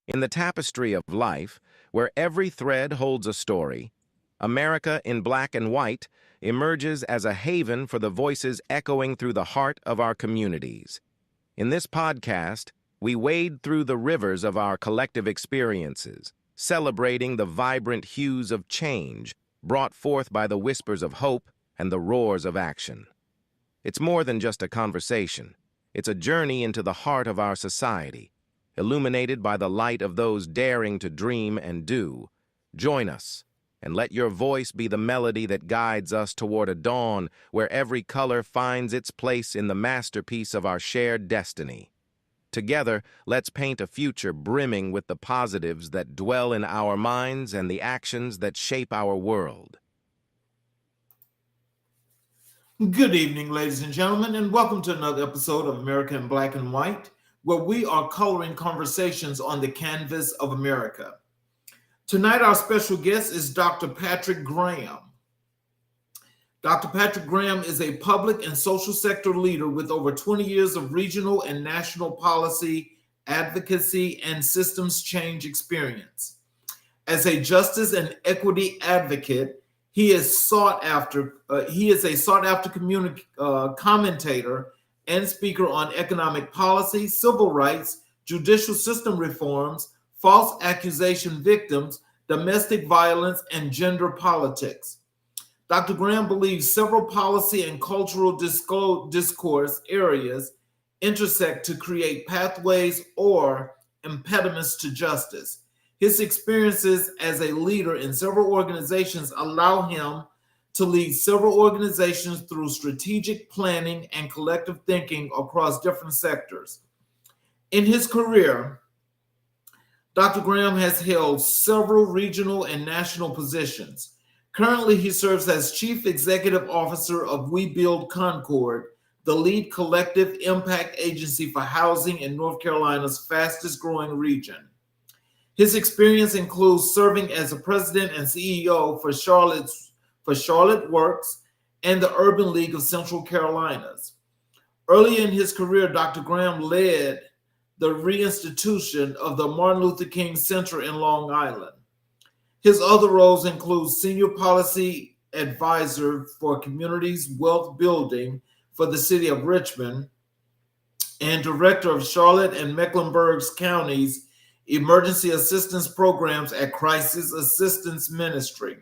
In the tapestry of life, where every thread holds a story, America in Black and White emerges as a haven for the voices echoing through the heart of our communities. In this podcast, we wade through the rivers of our collective experiences, celebrating the vibrant hues of change brought forth by the whispers of hope and the roars of action. It's more than just a conversation. It's a journey into the heart of our society, illuminated by the light of those daring to dream and do. Join us, and let your voice be the melody that guides us toward a dawn where every color finds its place in the masterpiece of our shared destiny. Together, let's paint a future brimming with the positives that dwell in our minds and the actions that shape our world. Good evening, ladies and gentlemen, and welcome to another episode of America in Black and White, where we are coloring conversations on the canvas of America. Tonight, our special guest is Dr. Patrick Graham. Dr. Patrick Graham is a public and social sector leader with over 20 years of regional and national policy, advocacy, and systems change experience. As a justice and equity advocate, he is a sought after commentator and speaker on economic policy, civil rights, judicial system reforms, false accusation victims, domestic violence, and gender politics. Dr. Graham believes several policy and cultural discourse areas intersect to create pathways or impediments to justice. His experiences as a leader in several organizations allow him to lead several organizations through strategic planning and collective thinking across different sectors. In his career, Dr. Graham has held several regional and national positions. Currently, he serves as Chief Executive Officer of We Build Concord, the lead collective impact agency for housing in North Carolina's fastest growing region. His experience includes serving as the president and CEO for Charlotte Works and the Urban League of Central Carolinas. Early in his career, Dr. Graham led the reinstitution of the Martin Luther King Center in Long Island. His other roles include senior policy advisor for communities wealth building for the city of Richmond and director of Charlotte and Mecklenburg Counties Emergency Assistance Programs at Crisis Assistance Ministry.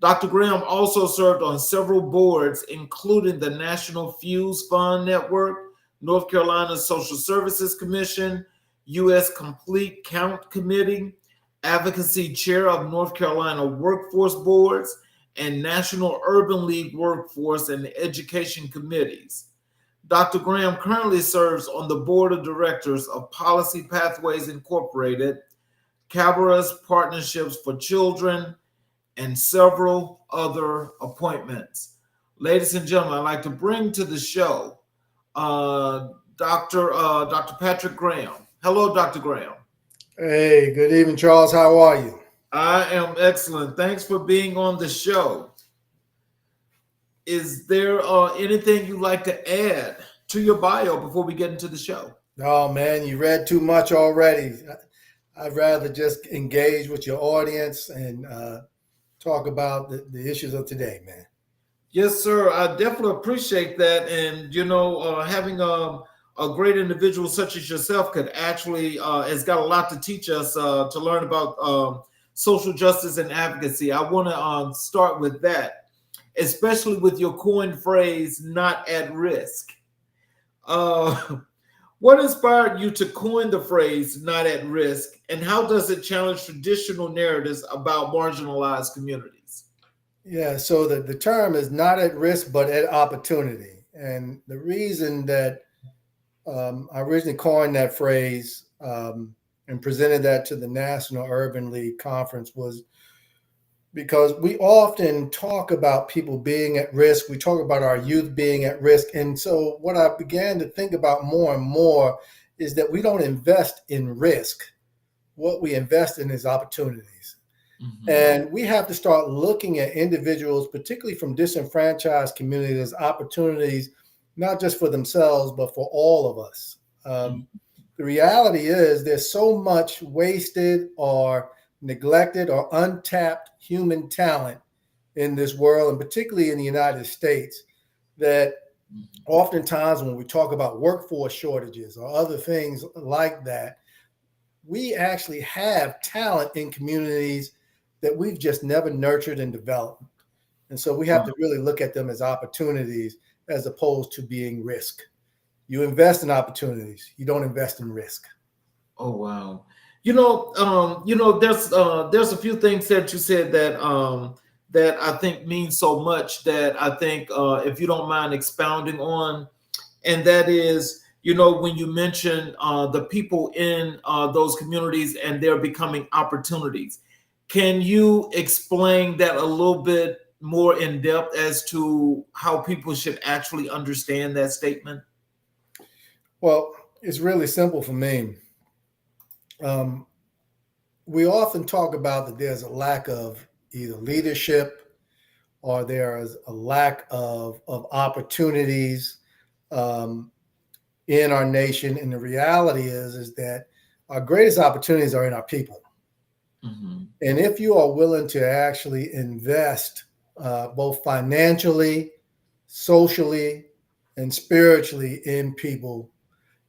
Dr. Graham also served on several boards, including the National Fuse Fund Network, North Carolina Social Services Commission, U.S. Complete Count Committee, Advocacy Chair of North Carolina Workforce Boards, and National Urban League Workforce and Education Committees. Dr. Graham currently serves on the board of directors of Policy Pathways Incorporated, Cabarrus Partnerships for Children, and several other appointments. Ladies and gentlemen, I'd like to bring to the show Dr. Patrick Graham. Hello, Dr. Graham. Hey, good evening, Charles. How are you? I am excellent. Thanks for being on the show. Is there anything you'd like to add to your bio before we get into the show? Oh, man, you read too much already. I'd rather just engage with your audience and talk about the issues of today, man. Yes, sir. I definitely appreciate that. And, having a great individual such as yourself could actually has got a lot to teach us to learn about social justice and advocacy. I want to start with that, especially with your coined phrase, not at risk. What inspired you to coin the phrase, not at risk, and how does it challenge traditional narratives about marginalized communities? Yeah, so the term is not at risk, but at opportunity. And the reason that I originally coined that phrase and presented that to the National Urban League Conference was because we often talk about people being at risk. We talk about our youth being at risk. And so what I began to think about more and more is that we don't invest in risk. What we invest in is opportunities. Mm-hmm. And we have to start looking at individuals, particularly from disenfranchised communities, as opportunities, not just for themselves, but for all of us. The reality is there's so much wasted or neglected or untapped human talent in this world, and particularly in the United States, that oftentimes when we talk about workforce shortages or other things like that, we actually have talent in communities that we've just never nurtured and developed. And so we have to really look at them as opportunities as opposed to being risk. You invest in opportunities, you don't invest in risk. Oh wow. There's a few things that you said that I think means so much that I think if you don't mind expounding on, and that is, when you mention the people in those communities and they're becoming opportunities. Can you explain that a little bit more in depth as to how people should actually understand that statement? Well, it's really simple for me. We often talk about that there's a lack of either leadership or there is a lack of opportunities in our nation. And the reality is that our greatest opportunities are in our people. Mm-hmm. And if you are willing to actually invest both financially, socially, and spiritually in people,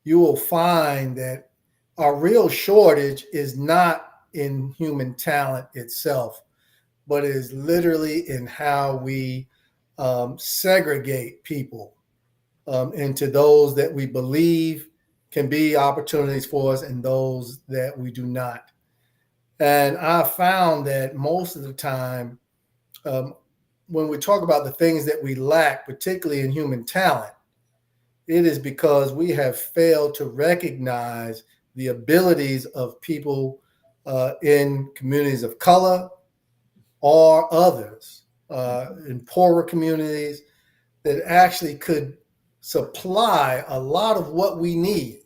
you will find that our real shortage is not in human talent itself, but it is literally in how we segregate people into those that we believe can be opportunities for us and those that we do not. And I found that most of the time, when we talk about the things that we lack, particularly in human talent, it is because we have failed to recognize the abilities of people in communities of color or others in poorer communities that actually could supply a lot of what we need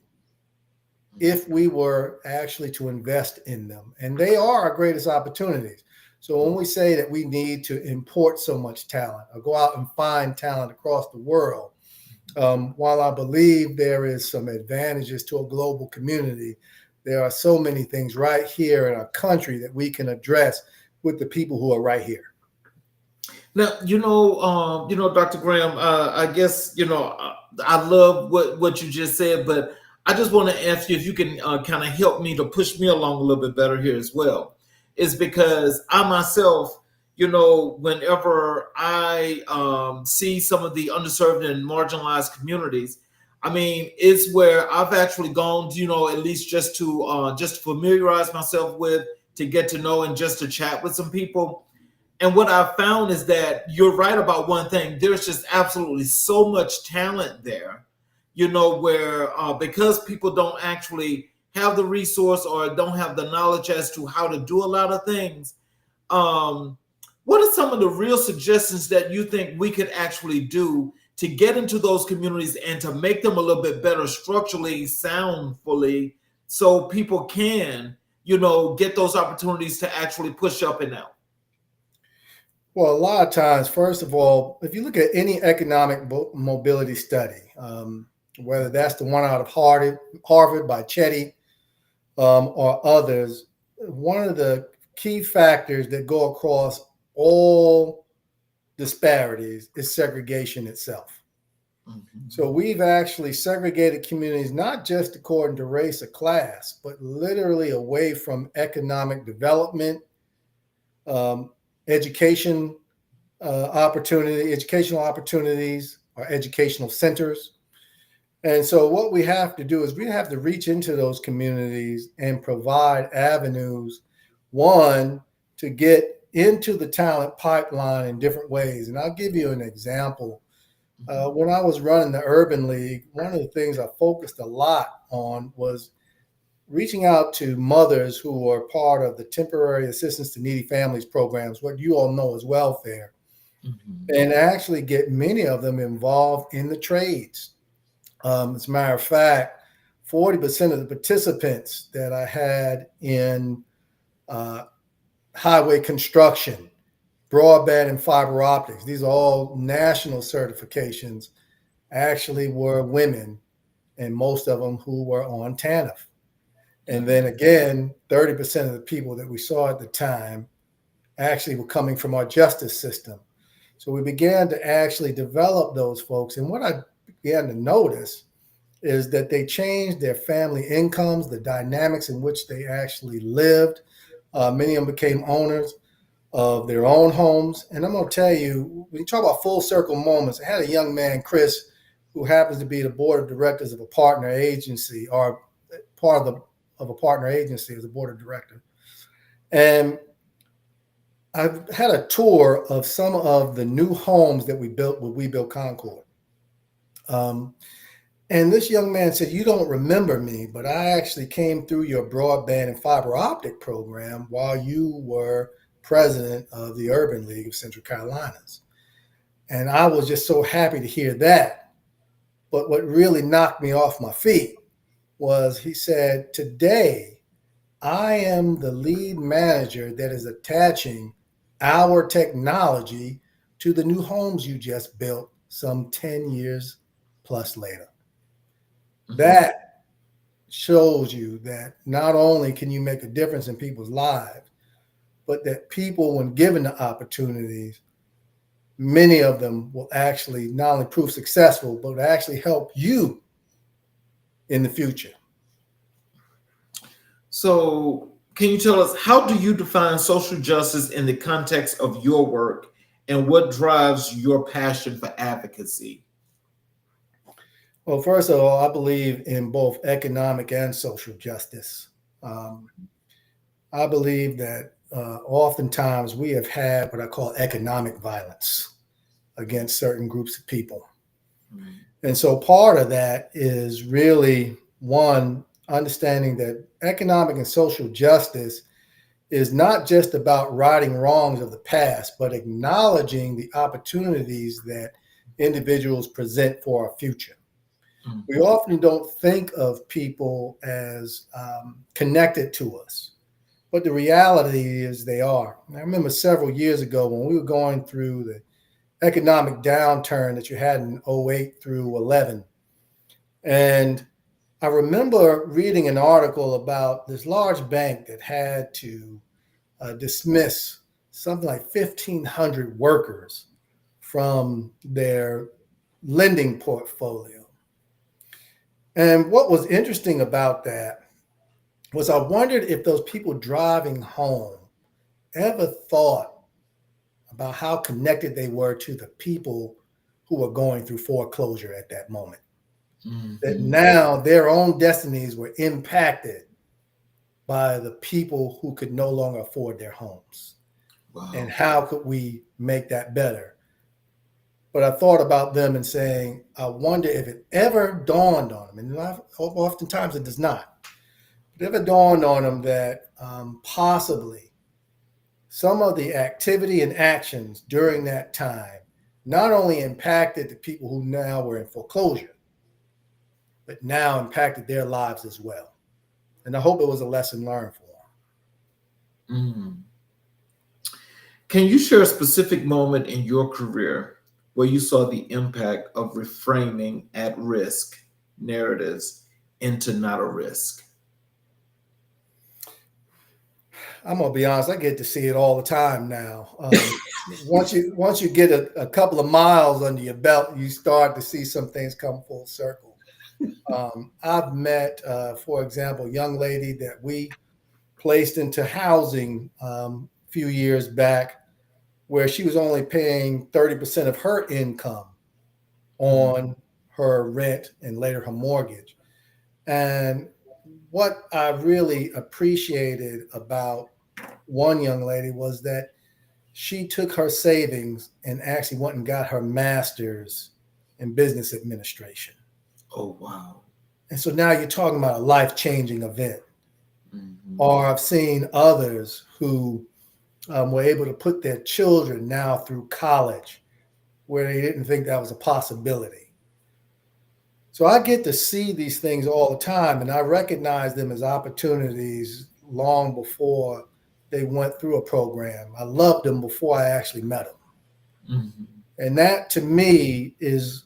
if we were actually to invest in them. And they are our greatest opportunities. So when we say that we need to import so much talent or go out and find talent across the world, while I believe there is some advantages to a global community, there are so many things right here in our country that we can address with the people who are right here. Now, Dr. Graham, I guess, I love what you just said, but I just want to ask you if you can kind of help me to push me along a little bit better here as well. Is because I myself, whenever I see some of the underserved and marginalized communities, I mean, it's where I've actually gone, at least just to familiarize myself with, to get to know, and just to chat with some people. And what I've found is that you're right about one thing. There's just absolutely so much talent there, where because people don't actually have the resource or don't have the knowledge as to how to do a lot of things. What are some of the real suggestions that you think we could actually do to get into those communities and to make them a little bit better structurally, soundfully, so people can, get those opportunities to actually push up and out? Well, a lot of times, first of all, if you look at any economic mobility study, whether that's the one out of Harvard by Chetty or others, one of the key factors that go across all disparities is segregation itself. Mm-hmm. So we've actually segregated communities, not just according to race or class, but literally away from economic development, educational opportunities, or educational centers. And so what we have to do is we have to reach into those communities and provide avenues, one, to get into the talent pipeline in different ways. And I'll give you an example. When I was running the Urban League, one of the things I focused a lot on was reaching out to mothers who are part of the temporary assistance to needy families programs, what you all know as welfare, and actually get many of them involved in the trades. As a matter of fact, 40% of the participants that I had in highway construction, broadband and fiber optics, these are all national certifications, actually were women and most of them who were on TANF. And then again, 30% of the people that we saw at the time actually were coming from our justice system. So we began to actually develop those folks. And what I began to notice is that they changed their family incomes, the dynamics in which they actually lived. Many of them became owners of their own homes. And I'm going to tell you, when you talk about full circle moments, I had a young man, Chris, who happens to be the board of directors of a partner agency, or part of a partner agency as a board of director. And I've had a tour of some of the new homes that we built when we built Concord. And this young man said, "You don't remember me, but I actually came through your broadband and fiber optic program while you were president of the Urban League of Central Carolinas." And I was just so happy to hear that. But what really knocked me off my feet was he said, "Today, I am the lead manager that is attaching our technology to the new homes you just built some 10 years plus later." Mm-hmm. That shows you that not only can you make a difference in people's lives, but that people, when given the opportunities, many of them will actually not only prove successful, but actually help you in the future. So can you tell us, how do you define social justice in the context of your work, and what drives your passion for advocacy? Well, first of all, I believe in both economic and social justice. I believe that oftentimes we have had what I call economic violence against certain groups of people. Mm-hmm. And so part of that is really, one, understanding that economic and social justice is not just about righting wrongs of the past, but acknowledging the opportunities that individuals present for our future. Mm-hmm. We often don't think of people as connected to us, but the reality is they are. I remember several years ago when we were going through the economic downturn that you had in 08 through 11. And I remember reading an article about this large bank that had to dismiss something like 1,500 workers from their lending portfolio. And what was interesting about that was I wondered if those people driving home ever thought about how connected they were to the people who were going through foreclosure at that moment. Mm-hmm. That now their own destinies were impacted by the people who could no longer afford their homes. Wow. And how could we make that better? But I thought about them and saying, I wonder if it ever dawned on them, and oftentimes it does not, but it ever dawned on them that possibly some of the activity and actions during that time not only impacted the people who now were in foreclosure, but now impacted their lives as well. And I hope it was a lesson learned for them. Mm. Can you share a specific moment in your career where you saw the impact of reframing at-risk narratives into not a risk? I'm gonna be honest, I get to see it all the time now. Once you get a couple of miles under your belt, you start to see some things come full circle. I've met, for example, a young lady that we placed into housing a few years back, where she was only paying 30% of her income on her rent and later her mortgage. And what I really appreciated about one young lady was that she took her savings and actually went and got her master's in business administration. Oh, wow. And so now you're talking about a life-changing event. Mm-hmm. Or I've seen others who were able to put their children now through college where they didn't think that was a possibility. So I get to see these things all the time, and I recognize them as opportunities long before they went through a program. I loved them before I actually met them. Mm-hmm. And that to me is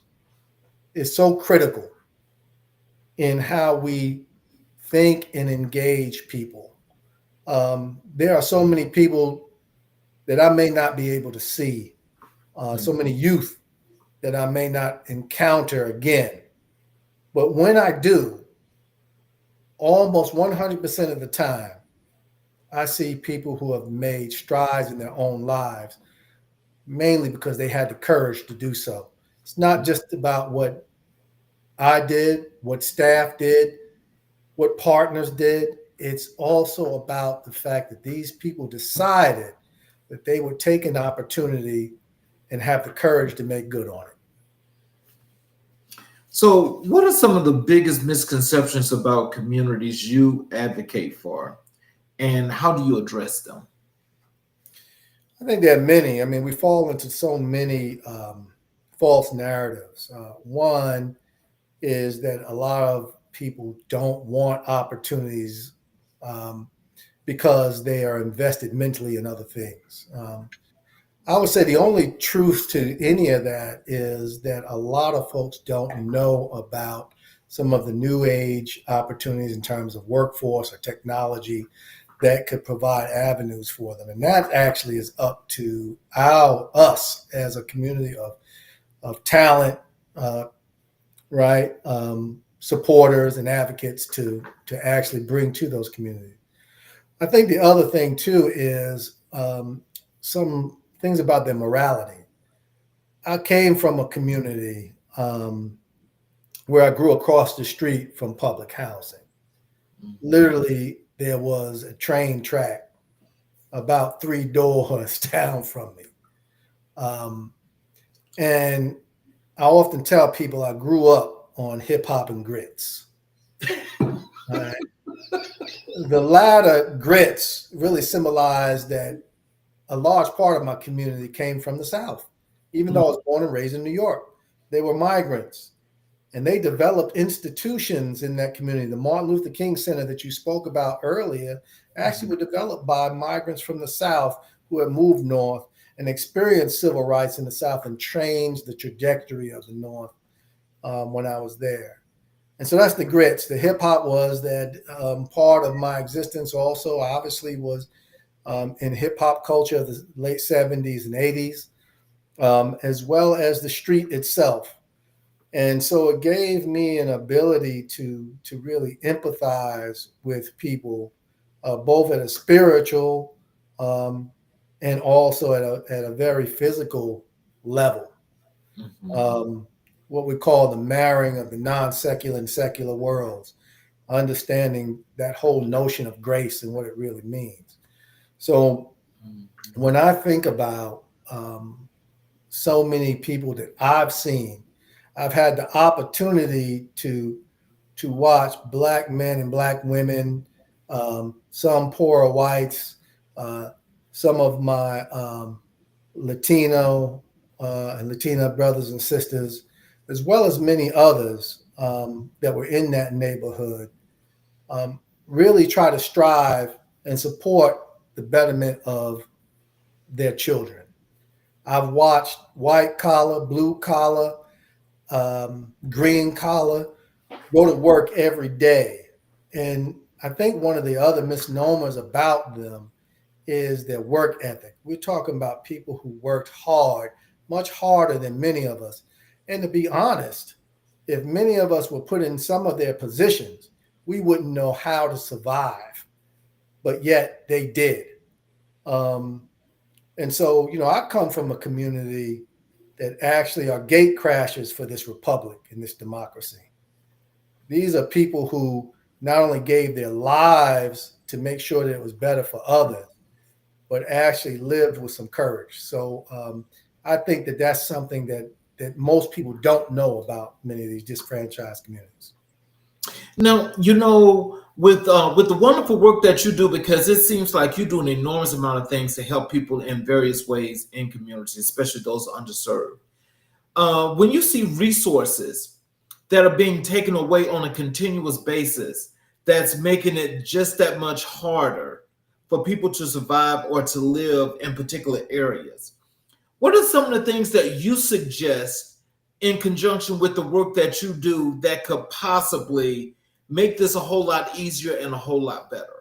so critical, in how we think and engage people. There are so many people that I may not be able to see, so many youth that I may not encounter again. But when I do, almost 100% of the time, I see people who have made strides in their own lives, mainly because they had the courage to do so. It's not just about what I did, what staff did, what partners did. It's also about the fact that these people decided that they would take an opportunity and have the courage to make good on it. So, what are some of the biggest misconceptions about communities you advocate for, and how do you address them? I think there are many. I mean, we fall into so many false narratives. One is that a lot of people don't want opportunities because they are invested mentally in other things. I would say the only truth to any of that is that a lot of folks don't know about some of the new age opportunities in terms of workforce or technology that could provide avenues for them. And that actually is up to us as a community of talent, right? Supporters and advocates to actually bring to those communities. I think the other thing too is some things about their morality. I came from a community where I grew across the street from public housing. Literally, there was a train track about 3 doors down from me. And I often tell people I grew up on hip hop and grits. Right? The latter, grits, really symbolize that a large part of my community came from the South. Even though I was born and raised in New York, they were migrants. And they developed institutions in that community. The Martin Luther King Center that you spoke about earlier actually were developed by migrants from the South who had moved north and experienced civil rights in the South and changed the trajectory of the North when I was there. And so that's the grits. The hip hop was that part of my existence also obviously was in hip hop culture of the late 70s and 80s, as well as the street itself. And so it gave me an ability to really empathize with people, both at a spiritual and also at a very physical level. Mm-hmm. What we call the marrying of the non-secular and secular worlds, understanding that whole notion of grace and what it really means. So when I think about so many people that I've seen, I've had the opportunity to watch Black men and Black women, some poorer whites, some of my Latino and Latina brothers and sisters, as well as many others that were in that neighborhood, really try to strive and support the betterment of their children. I've watched white collar, blue collar, green collar go to work every day. And I think one of the other misnomers about them is their work ethic. We're talking about people who worked hard, much harder than many of us. And to be honest, if many of us were put in some of their positions, we wouldn't know how to survive. But yet they did. And so, I come from a community that actually are gate crashers for this republic and this democracy. These are people who not only gave their lives to make sure that it was better for others, but actually lived with some courage. So I think that that's something that most people don't know about many of these disfranchised communities. Now, with the wonderful work that you do, because it seems like you do an enormous amount of things to help people in various ways in communities, especially those underserved. When you see resources that are being taken away on a continuous basis, that's making it just that much harder for people to survive or to live in particular areas, what are some of the things that you suggest in conjunction with the work that you do that could possibly make this a whole lot easier and a whole lot better?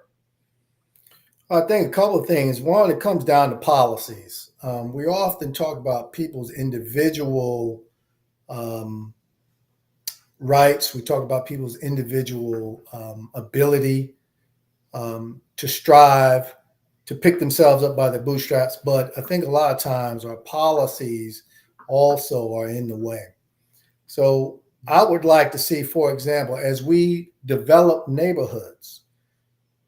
I think a couple of things. One, it comes down to policies. We often talk about people's individual um, rights. We talk about people's individual ability to strive, to pick themselves up by their bootstraps. But I think a lot of times our policies also are in the way. So I would like to see, for example, as we develop neighborhoods,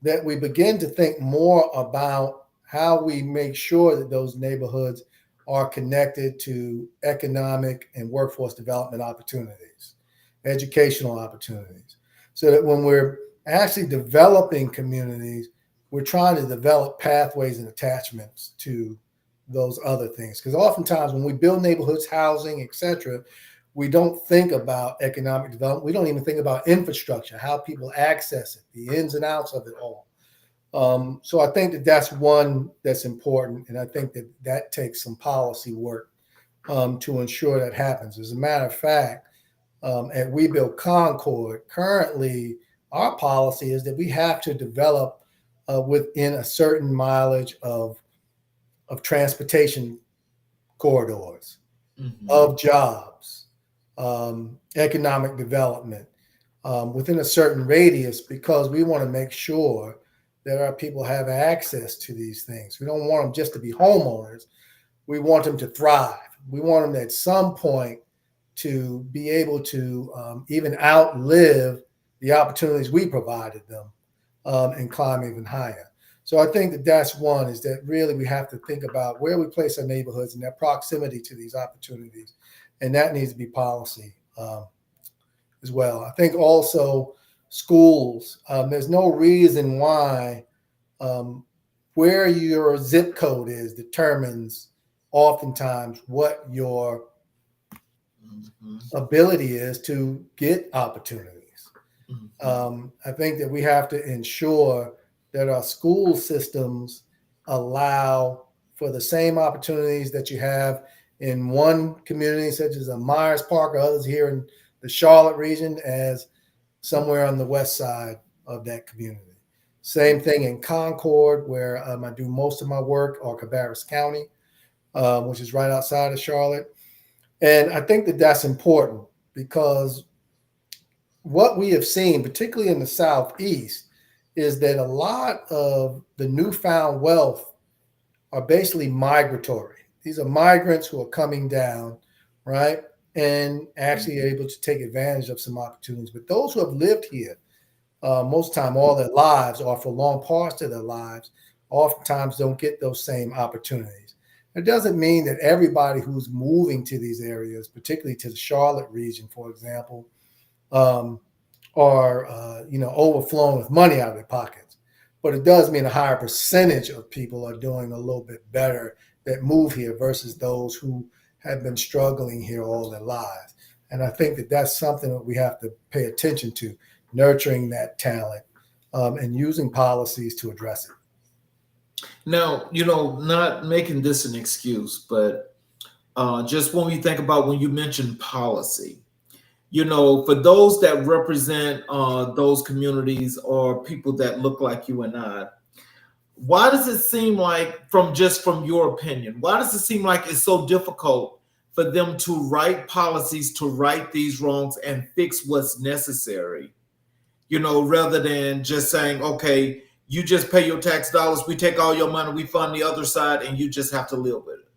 that we begin to think more about how we make sure that those neighborhoods are connected to economic and workforce development opportunities, educational opportunities, so that when we're actually developing communities, we're trying to develop pathways and attachments to those other things. Because oftentimes when we build neighborhoods, housing, etc., we don't think about economic development. We don't even think about infrastructure, how people access it, the ins and outs of it all. So I think that that's one that's important, and I think that that takes some policy work to ensure that happens. As a matter of fact, at We Build Concord, currently our policy is that we have to develop within a certain mileage of transportation corridors, of jobs, economic development within a certain radius, because we want to make sure that our people have access to these things. We don't want them just to be homeowners. We want them to thrive. We want them at some point to be able to even outlive the opportunities we provided them and climb even higher. So I think that that's one, is that really we have to think about where we place our neighborhoods and their proximity to these opportunities. And that needs to be policy as well. I think also schools, there's no reason why where your zip code is determines oftentimes what your ability is to get opportunities. I think that we have to ensure that our school systems allow for the same opportunities that you have in one community, such as a Myers Park or others here in the Charlotte region, as somewhere on the west side of that community. Same thing in Concord, where I do most of my work, or Cabarrus County, which is right outside of Charlotte. And I think that that's important, because what we have seen, particularly in the Southeast, is that a lot of the newfound wealth are basically migratory. These are migrants who are coming down, right, and actually able to take advantage of some opportunities. But those who have lived here most time all their lives, or for long parts of their lives, oftentimes don't get those same opportunities. It doesn't mean that everybody who's moving to these areas, particularly to the Charlotte region, for example, are overflowing with money out of their pockets. But it does mean a higher percentage of people are doing a little bit better that move here versus those who have been struggling here all their lives. And I think that that's something that we have to pay attention to, nurturing that talent and using policies to address it. Now, not making this an excuse, but just when we think about, when you mentioned policy, for those that represent those communities or people that look like you and I, why does it seem like, from your opinion, why does it seem like it's so difficult for them to write policies, to right these wrongs and fix what's necessary, rather than just saying, okay, you just pay your tax dollars, we take all your money, we fund the other side, and you just have to live with it?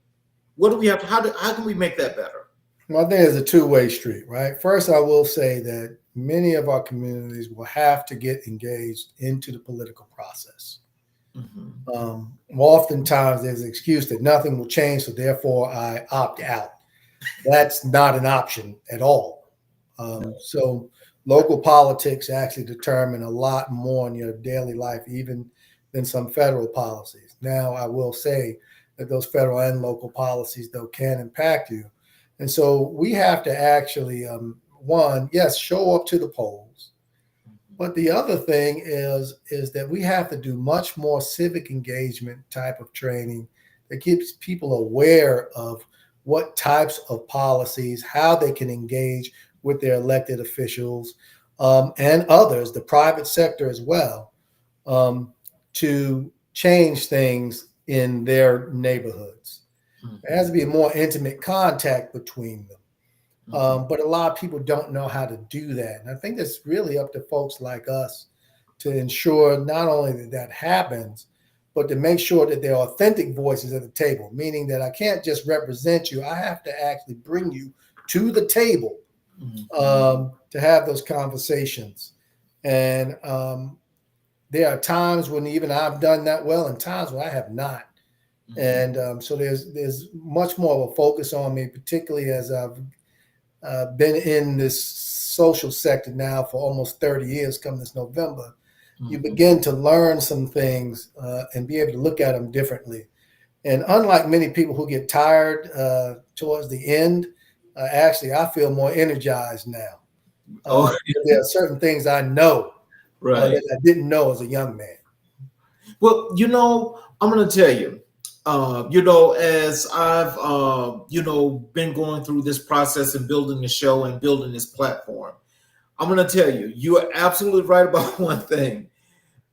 What do we have? How can we make that better? Well, I think it's a two-way street, right? First, I will say that many of our communities will have to get engaged into the political process. Oftentimes, there's an excuse that nothing will change, so therefore I opt out. That's not an option at all. So local politics actually determine a lot more in your daily life, even than some federal policies. Now, I will say that those federal and local policies, though, can impact you. And so we have to actually, one, yes, show up to the polls. But the other thing is that we have to do much more civic engagement type of training that keeps people aware of what types of policies, how they can engage with their elected officials and others, the private sector as well, to change things in their neighborhoods. There has to be a more intimate contact between them. But a lot of people don't know how to do that. And I think it's really up to folks like us to ensure not only that that happens, but to make sure that there are authentic voices at the table, meaning that I can't just represent you. I have to actually bring you to the table to have those conversations. And there are times when even I've done that well and times when I have not. And so there's much more of a focus on me, particularly as I've been in this social sector now for almost 30 years come this November. You begin to learn some things and be able to look at them differently. And unlike many people who get tired towards the end, actually, I feel more energized now. There are certain things I know that I didn't know as a young man. Well, I'm going to tell you, as I've, been going through this process and building the show and building this platform, I'm going to tell you, you are absolutely right about one thing.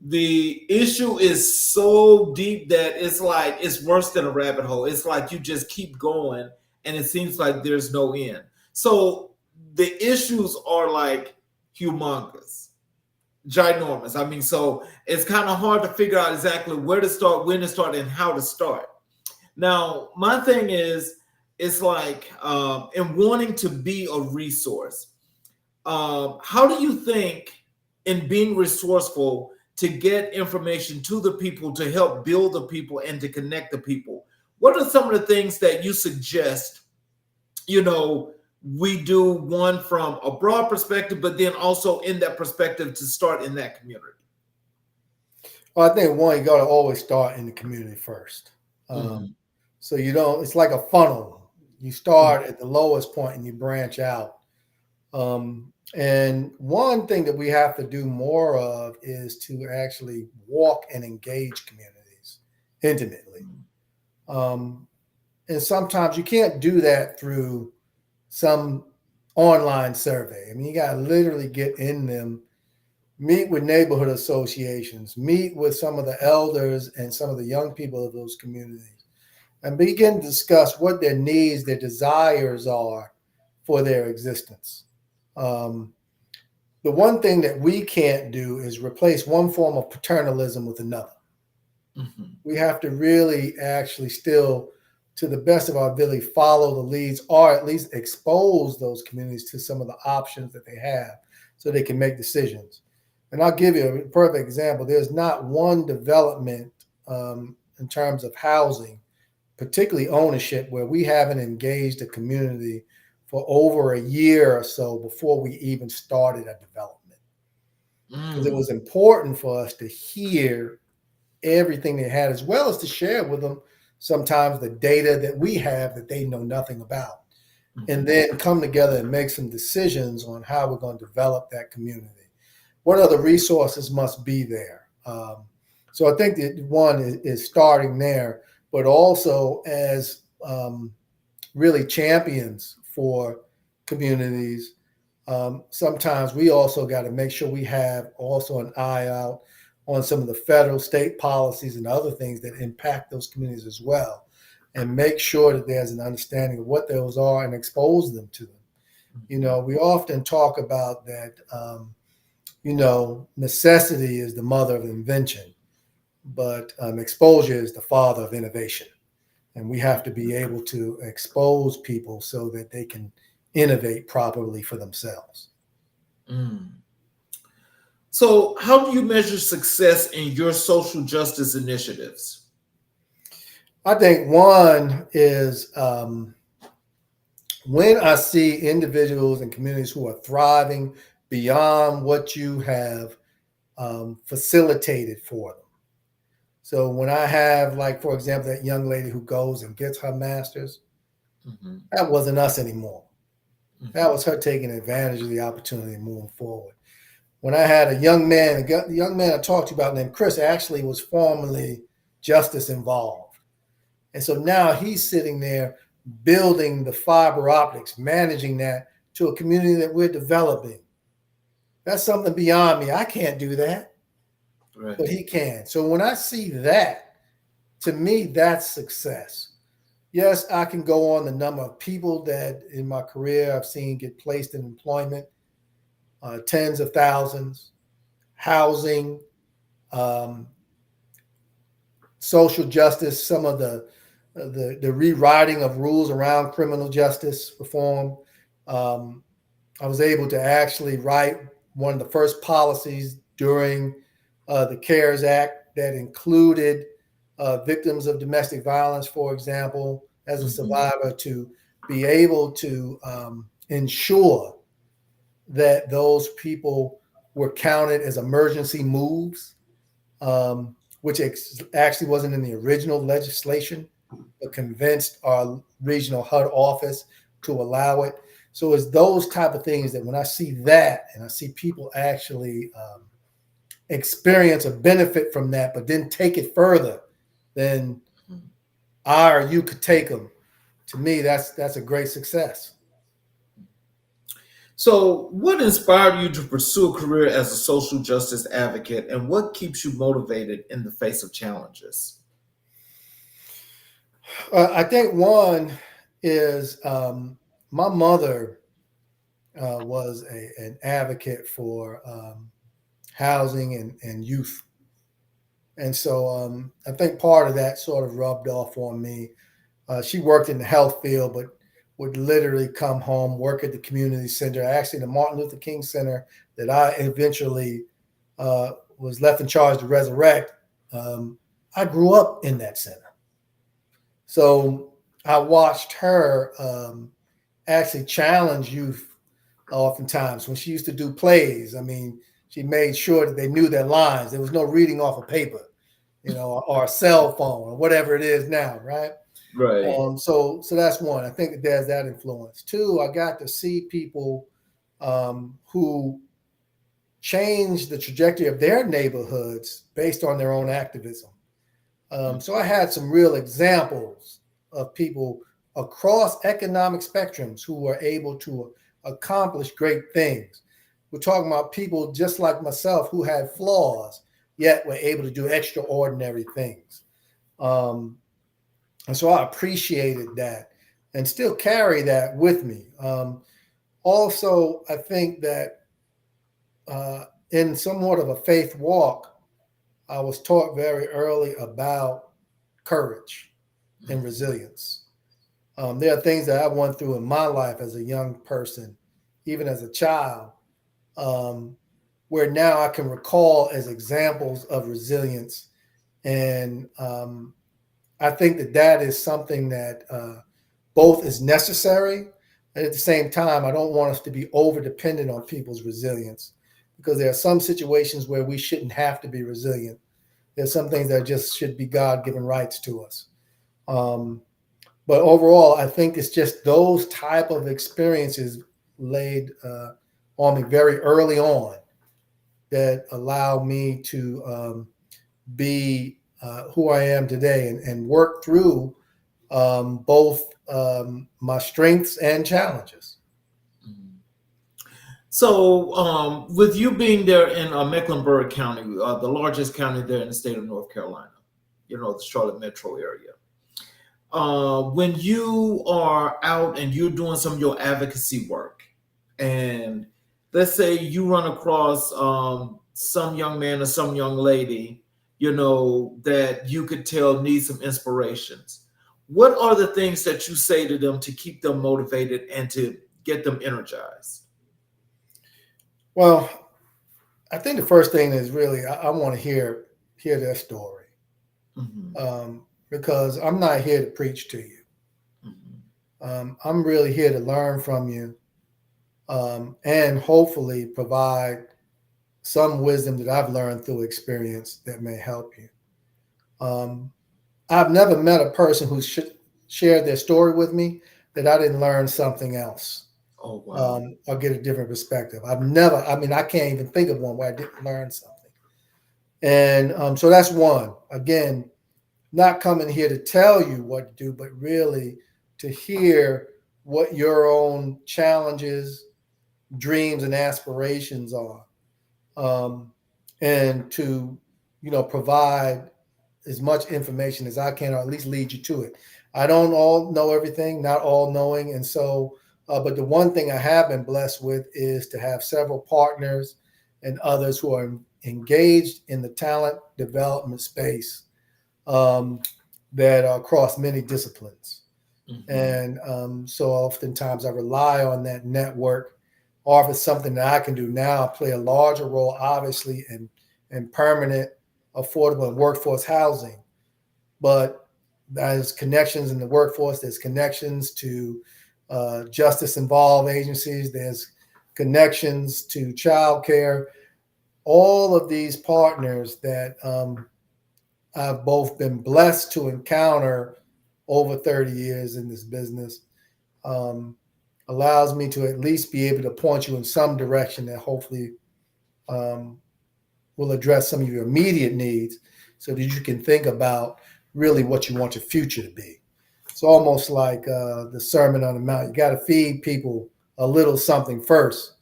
The issue is so deep that it's worse than a rabbit hole. It's like you just keep going and it seems like there's no end. So the issues are like humongous, ginormous. I mean, so it's kind of hard to figure out exactly where to start, when to start, and how to start. Now, my thing is, it's like in wanting to be a resource, how do you think in being resourceful to get information to the people, to help build the people and to connect the people? What are some of the things that you suggest, we do, one from a broad perspective, but then also in that perspective to start in that community? Well, I think one, you got to always start in the community first. So it's like a funnel. You start at the lowest point and you branch out. And one thing that we have to do more of is to actually walk and engage communities intimately. And sometimes you can't do that through some online survey. I mean, you got to literally get in them, meet with neighborhood associations, meet with some of the elders and some of the young people of those communities, and begin to discuss what their needs, their desires are for their existence. The one thing that we can't do is replace one form of paternalism with another. We have to really actually still, to the best of our ability, follow the leads or at least expose those communities to some of the options that they have so they can make decisions. And I'll give you a perfect example. There's not one development in terms of housing, particularly ownership, where we haven't engaged a community for over a year or so before we even started a development. Because it was important for us to hear everything they had, as well as to share with them sometimes the data that we have that they know nothing about, and then come together and make some decisions on how we're going to develop that community. What other resources must be there? So I think that one is starting there, but also as really champions for communities. Sometimes we also got to make sure we have also an eye out on some of the federal, state policies and other things that impact those communities as well, and make sure that there's an understanding of what those are and expose them to them. We often talk about that, necessity is the mother of invention, but exposure is the father of innovation. And we have to be able to expose people so that they can innovate properly for themselves. So how do you measure success in your social justice initiatives? I think one is when I see individuals and communities who are thriving beyond what you have facilitated for them. So when I have, like, for example, that young lady who goes and gets her master's, that wasn't us anymore. That was her taking advantage of the opportunity and moving forward. When I had a young man, the young man I talked about named Chris actually was formerly justice involved. And so now he's sitting there building the fiber optics, managing that to a community that we're developing. That's something beyond me. I can't do that, Right. but he can. So when I see that, to me, that's success. Yes, I can go on the number of people that in my career I've seen get placed in employment, tens of thousands, housing, social justice, some of the rewriting of rules around criminal justice reform. I was able to actually write one of the first policies during the CARES Act that included victims of domestic violence, for example, as a survivor, to be able to ensure that those people were counted as emergency moves, which actually wasn't in the original legislation, but convinced our regional HUD office to allow it. So it's those type of things that when I see that and I see people actually experience a benefit from that, but then take it further than I or you could take them, to me, that's a great success. So, what inspired you to pursue a career as a social justice advocate, and what keeps you motivated in the face of challenges? I think one is my mother was an advocate for housing and youth. And so I think part of that sort of rubbed off on me. She worked in the health field, but would literally come home, work at the community center. Actually, the Martin Luther King Center that I eventually was left in charge to resurrect, I grew up in that center. So I watched her actually challenge youth oftentimes when she used to do plays. I mean, she made sure that they knew their lines. There was no reading off of paper, or a cell phone or whatever it is now, right? Right. So that's one. I think that there's that influence. Two, I got to see people who changed the trajectory of their neighborhoods based on their own activism. So I had some real examples of people across economic spectrums who were able to accomplish great things. We're talking about people just like myself who had flaws, yet were able to do extraordinary things. And so I appreciated that and still carry that with me. Also, I think that in somewhat of a faith walk, I was taught very early about courage and resilience. There are things that I went through in my life as a young person, even as a child, where now I can recall as examples of resilience. And I think that is something that both is necessary, and at the same time, I don't want us to be over dependent on people's resilience, because there are some situations where we shouldn't have to be resilient. There's some things that just should be God-given rights to us. But overall, I think it's just those type of experiences laid on me very early on that allow me to be who I am today and work through both my strengths and challenges. So, with you being there in Mecklenburg County, the largest county there in the state of North Carolina, the Charlotte metro area, when you are out and you're doing some of your advocacy work, and let's say you run across some young man or some young lady, that you could tell needs some inspirations, what are the things that you say to them to keep them motivated and to get them energized? Well, I think the first thing is really I want to hear their story, because I'm not here to preach to you. I'm really here to learn from you, and hopefully provide some wisdom that I've learned through experience that may help you. I've never met a person who shared their story with me that I didn't learn something else. Oh, wow. Or get a different perspective. I can't even think of one where I didn't learn something. And so that's one. Again, not coming here to tell you what to do, but really to hear what your own challenges, dreams, and aspirations are, and to, provide as much information as I can, or at least lead you to it. I don't all know everything, not all knowing, and so, but the one thing I have been blessed with is to have several partners and others who are engaged in the talent development space, that are across many disciplines. Mm-hmm. And so oftentimes I rely on that network, or if it's something that I can do now, I play a larger role, obviously, in permanent, affordable, and workforce housing. But there's connections in the workforce. There's connections to justice-involved agencies. There's connections to childcare. All of these partners that I've both been blessed to encounter over 30 years in this business, allows me to at least be able to point you in some direction that hopefully will address some of your immediate needs, so that you can think about really what you want your future to be. It's almost like the Sermon on the Mount. You got to feed people a little something first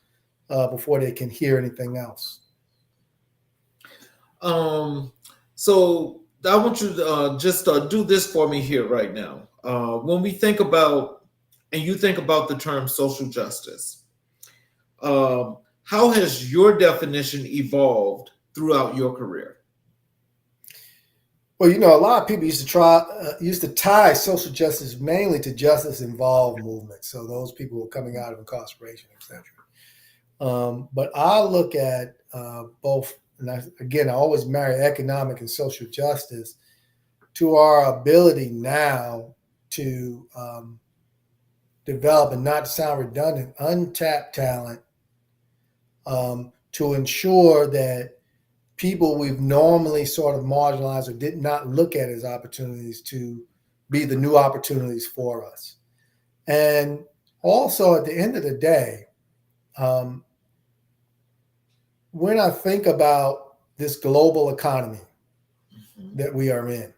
before they can hear anything else. So I want you to just do this for me here right now. When we think about, and you think about the term social justice, how has your definition evolved throughout your career? Well, a lot of people used to tie social justice mainly to justice-involved movements. So those people who are coming out of incarceration, etc. But I look at both, and I always marry economic and social justice to our ability now to develop, and not to sound redundant, untapped talent, to ensure that people we've normally sort of marginalized or did not look at as opportunities to be the new opportunities for us. And also, at the end of the day, when I think about this global economy that we are in,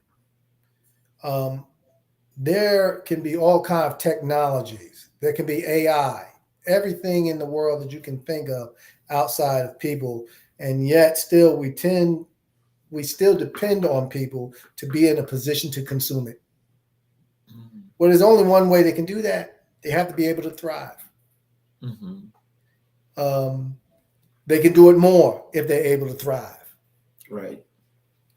there can be all kinds of technologies. There can be AI, everything in the world that you can think of outside of people. And yet still we still depend on people to be in a position to consume it. Mm-hmm. Well, there's only one way they can do that. They have to be able to thrive. Mm-hmm. They can do it more if they're able to thrive. Right.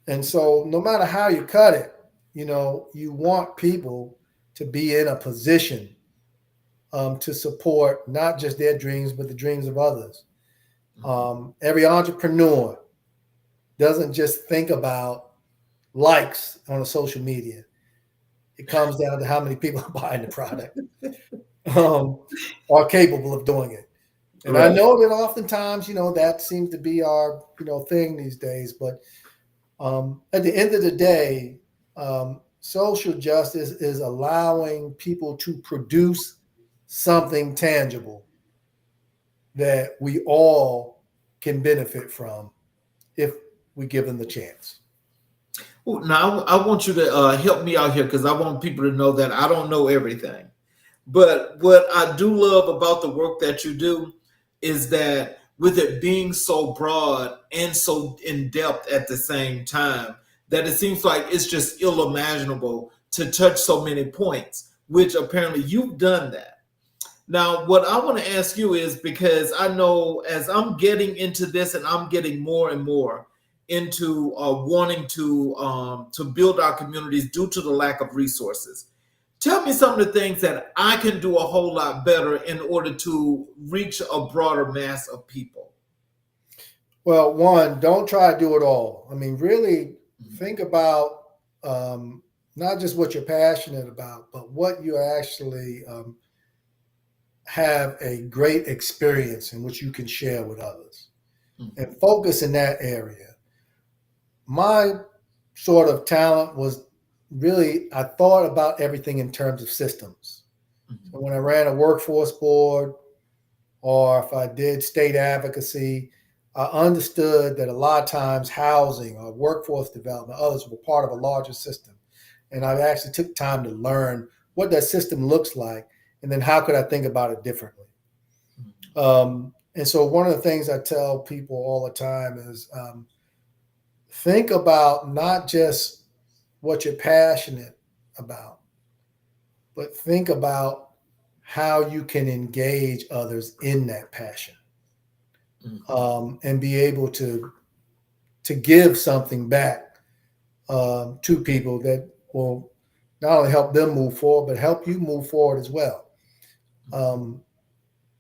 And so no matter how you cut it, you want people to be in a position to support not just their dreams, but the dreams of others. Every entrepreneur doesn't just think about likes on a social media. It comes down to how many people are buying the product, are capable of doing it. And right. I know that oftentimes, that seems to be our, thing these days. But at the end of the day, social justice is allowing people to produce something tangible that we all can benefit from if we give them the chance. Well, now I want you to help me out here, because I want people to know that I don't know everything. But what I do love about the work that you do is that with it being so broad and so in depth at the same time, that it seems like it's just unimaginable to touch so many points, which apparently you've done that. Now, what I want to ask you is, because I know as I'm getting into this and I'm getting more and more into wanting to build our communities due to the lack of resources, tell me some of the things that I can do a whole lot better in order to reach a broader mass of people. Well, one, don't try to do it all. I mean, really think about not just what you're passionate about, but what you actually have a great experience in which you can share with others, and focus in that area. My sort of talent was really, I thought about everything in terms of systems. So when I ran a workforce board, or if I did state advocacy, I understood that a lot of times housing or workforce development, others were part of a larger system. And I actually took time to learn what that system looks like, and then how could I think about it differently. And so one of the things I tell people all the time is think about not just what you're passionate about, but think about how you can engage others in that passion, and be able to give something back to people that will not only help them move forward, but help you move forward as well.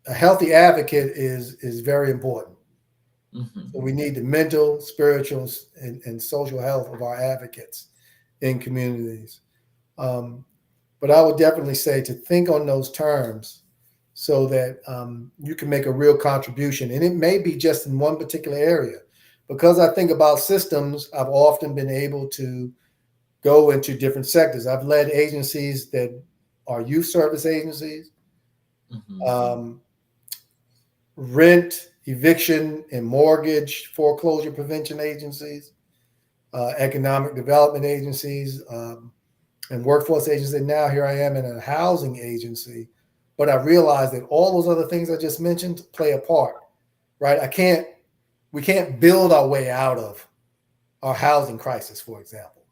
A healthy advocate is very important. So we need the mental, spiritual, and social health of our advocates in communities. But I would definitely say to think on those terms so that you can make a real contribution. And it may be just in one particular area. Because I think about systems, I've often been able to go into different sectors. I've led agencies that are youth service agencies, rent, eviction, and mortgage foreclosure prevention agencies, economic development agencies, and workforce agencies. And now here I am in a housing agency. But I realized that all those other things I just mentioned play a part, right? We can't build our way out of our housing crisis, for example.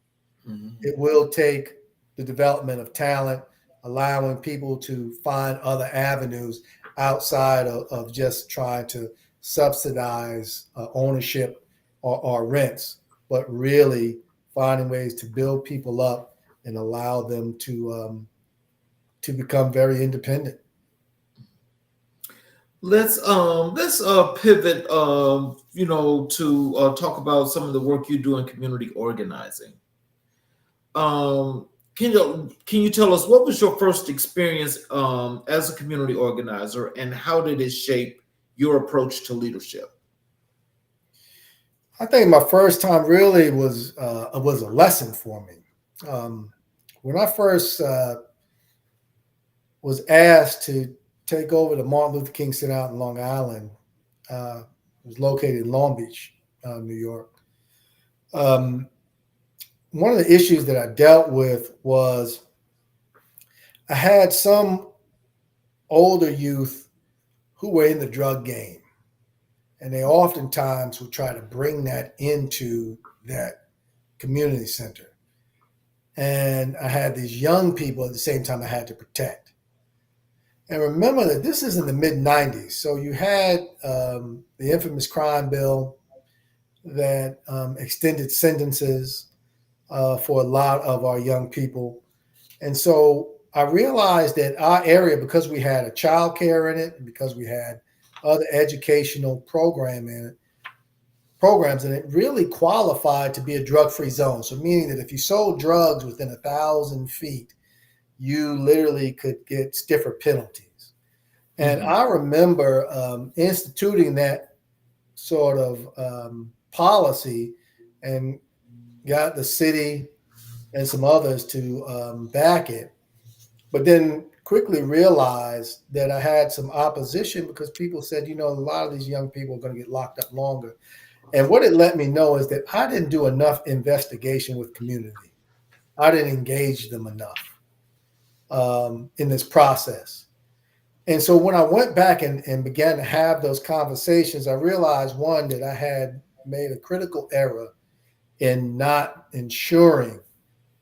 It will take the development of talent, allowing people to find other avenues outside of just trying to subsidize ownership or rents, but really finding ways to build people up and allow them to become very independent. Let's pivot to talk about some of the work you do in community organizing. Can you tell us what was your first experience as a community organizer, and how did it shape your approach to leadership? I think my first time really was a lesson for me. When I first was asked to take over the Martin Luther King Center out in Long Island, it was located in Long Beach, New York. One of the issues that I dealt with was I had some older youth who were in the drug game, and they oftentimes would try to bring that into that community center. And I had these young people at the same time I had to protect. And remember that this is in the mid-90s. So you had the infamous crime bill that extended sentences for a lot of our young people. And so I realized that our area, because we had a child care in it, because we had other educational programs in it, really qualified to be a drug-free zone. So meaning that if you sold drugs within 1,000 feet, you literally could get stiffer penalties. And I remember instituting that sort of policy and got the city and some others to back it, but then quickly realized that I had some opposition because people said, a lot of these young people are going to get locked up longer. And what it let me know is that I didn't do enough investigation with community. I didn't engage them enough in this process. And so when I went back and began to have those conversations, I realized, one, that I had made a critical error in not ensuring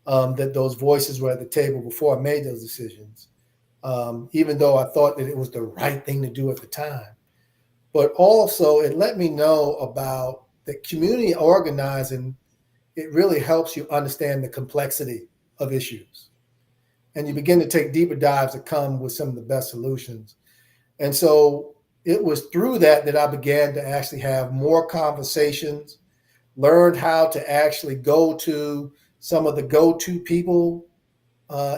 that those voices were at the table before I made those decisions, even though I thought that it was the right thing to do at the time. But also it let me know about the community organizing. It really helps you understand the complexity of issues. And you begin to take deeper dives that come with some of the best solutions. And so it was through that I began to actually have more conversations, learned how to actually go to some of the go-to people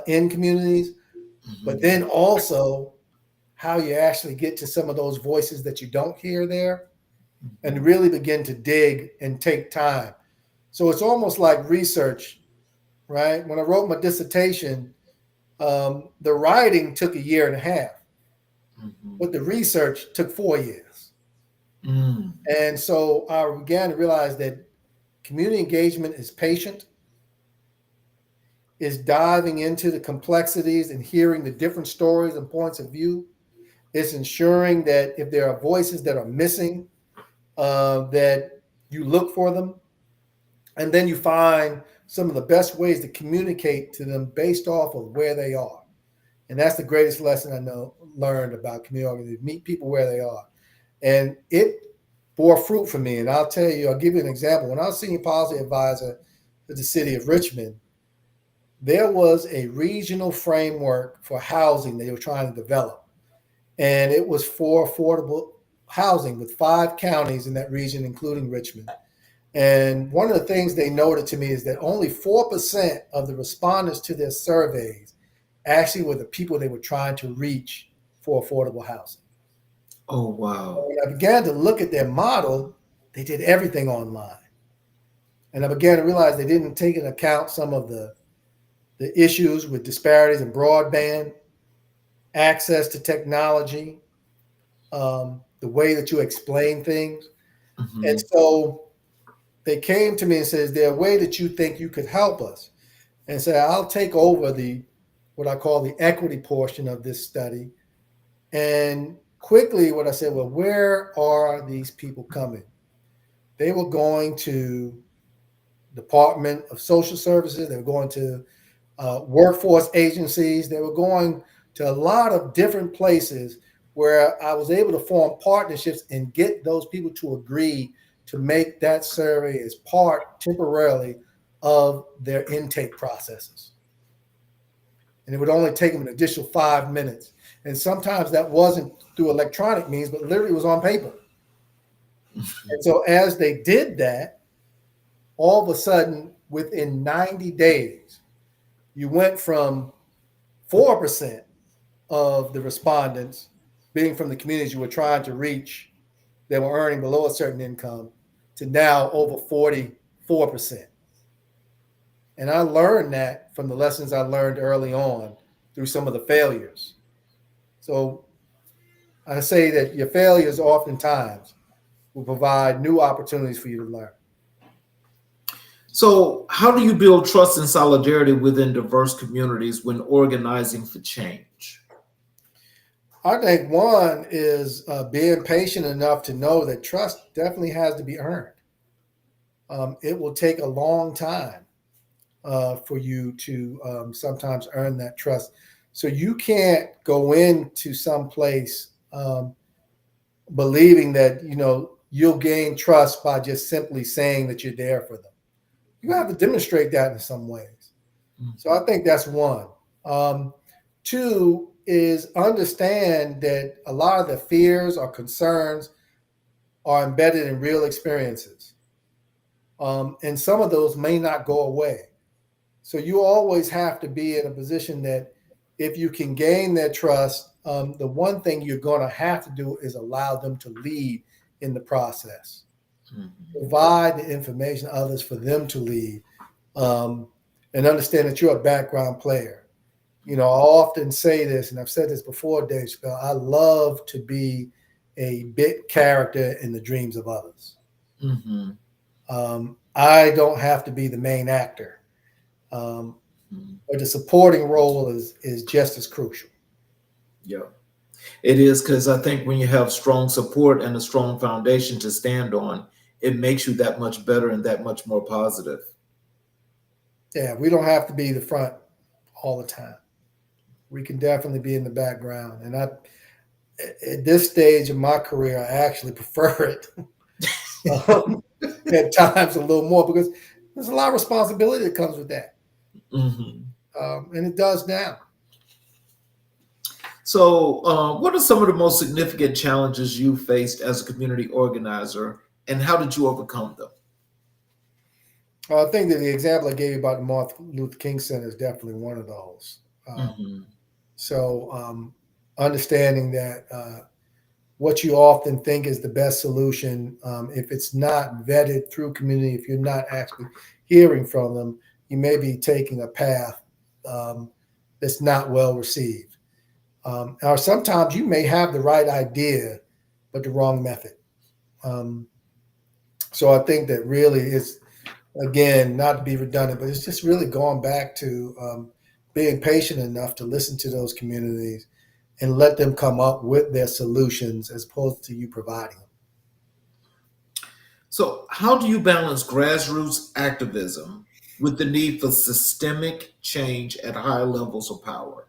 in communities, but then also how you actually get to some of those voices that you don't hear there and really begin to dig and take time. So it's almost like research, right? When I wrote my dissertation, the writing took 1.5 years, but the research took 4 years. And so I began to realize that community engagement is patient. is diving into the complexities and hearing the different stories and points of view. It's ensuring that if there are voices that are missing, that you look for them, and then you find some of the best ways to communicate to them based off of where they are. And that's the greatest lesson I learned about community organization. Meet people where they are. And it bore fruit for me. And I'll tell you, I'll give you an example. When I was senior policy advisor to the city of Richmond, there was a regional framework for housing they were trying to develop. And it was for affordable housing with 5 counties in that region, including Richmond. And one of the things they noted to me is that only 4% of the respondents to their surveys actually were the people they were trying to reach for affordable housing. Oh, wow. When I began to look at their model, they did everything online. And I began to realize they didn't take into account some of the issues with disparities in broadband, access to technology, the way that you explain things. Mm-hmm. And so they came to me and said, is there a way that you think you could help us? And said, I'll take over what I call the equity portion of this study. And quickly, what I said, well, where are these people coming? They were going to Department of Social Services. They were going to workforce agencies. They were going to a lot of different places where I was able to form partnerships and get those people to agree to make that survey as part temporarily of their intake processes. And it would only take them an additional 5 minutes. And sometimes that wasn't through electronic means, but literally was on paper. And so as they did that, all of a sudden, within 90 days, you went from 4% of the respondents being from the communities you were trying to reach that were earning below a certain income to now over 44%. And I learned that from the lessons I learned early on through some of the failures. So I say that your failures oftentimes will provide new opportunities for you to learn. So how do you build trust and solidarity within diverse communities when organizing for change? I think one is being patient enough to know that trust definitely has to be earned. It will take a long time for you to sometimes earn that trust. So you can't go into some place believing that, you'll gain trust by just simply saying that you're there for them. You have to demonstrate that in some ways. Mm-hmm. So I think that's one. Two is understand that a lot of the fears or concerns are embedded in real experiences. And some of those may not go away. So you always have to be in a position that if you can gain their trust, the one thing you're going to have to do is allow them to lead in the process. Mm-hmm. Provide the information to others for them to lead, and understand that you're a background player. I often say this, and I've said this before, Dave Chappelle, I love to be a bit character in the dreams of others. Mm-hmm. I don't have to be the main actor, but the supporting role is just as crucial. Yeah, it is, because I think when you have strong support and a strong foundation to stand on, it makes you that much better and that much more positive. Yeah, we don't have to be the front all the time. We can definitely be in the background. And at this stage of my career, I actually prefer it at times a little more, because there's a lot of responsibility that comes with that. Mm-hmm. And it does now. So what are some of the most significant challenges you faced as a community organizer, and how did you overcome them? I think that the example I gave you about the Martin Luther King Center is definitely one of those. So understanding that what you often think is the best solution, if it's not vetted through community, if you're not actually hearing from them, you may be taking a path that's not well received. Or sometimes you may have the right idea, but the wrong method. So I think that really is again, not to be redundant, but it's just really going back to being patient enough to listen to those communities and let them come up with their solutions as opposed to you providing them. So, how do you balance grassroots activism with the need for systemic change at higher levels of power?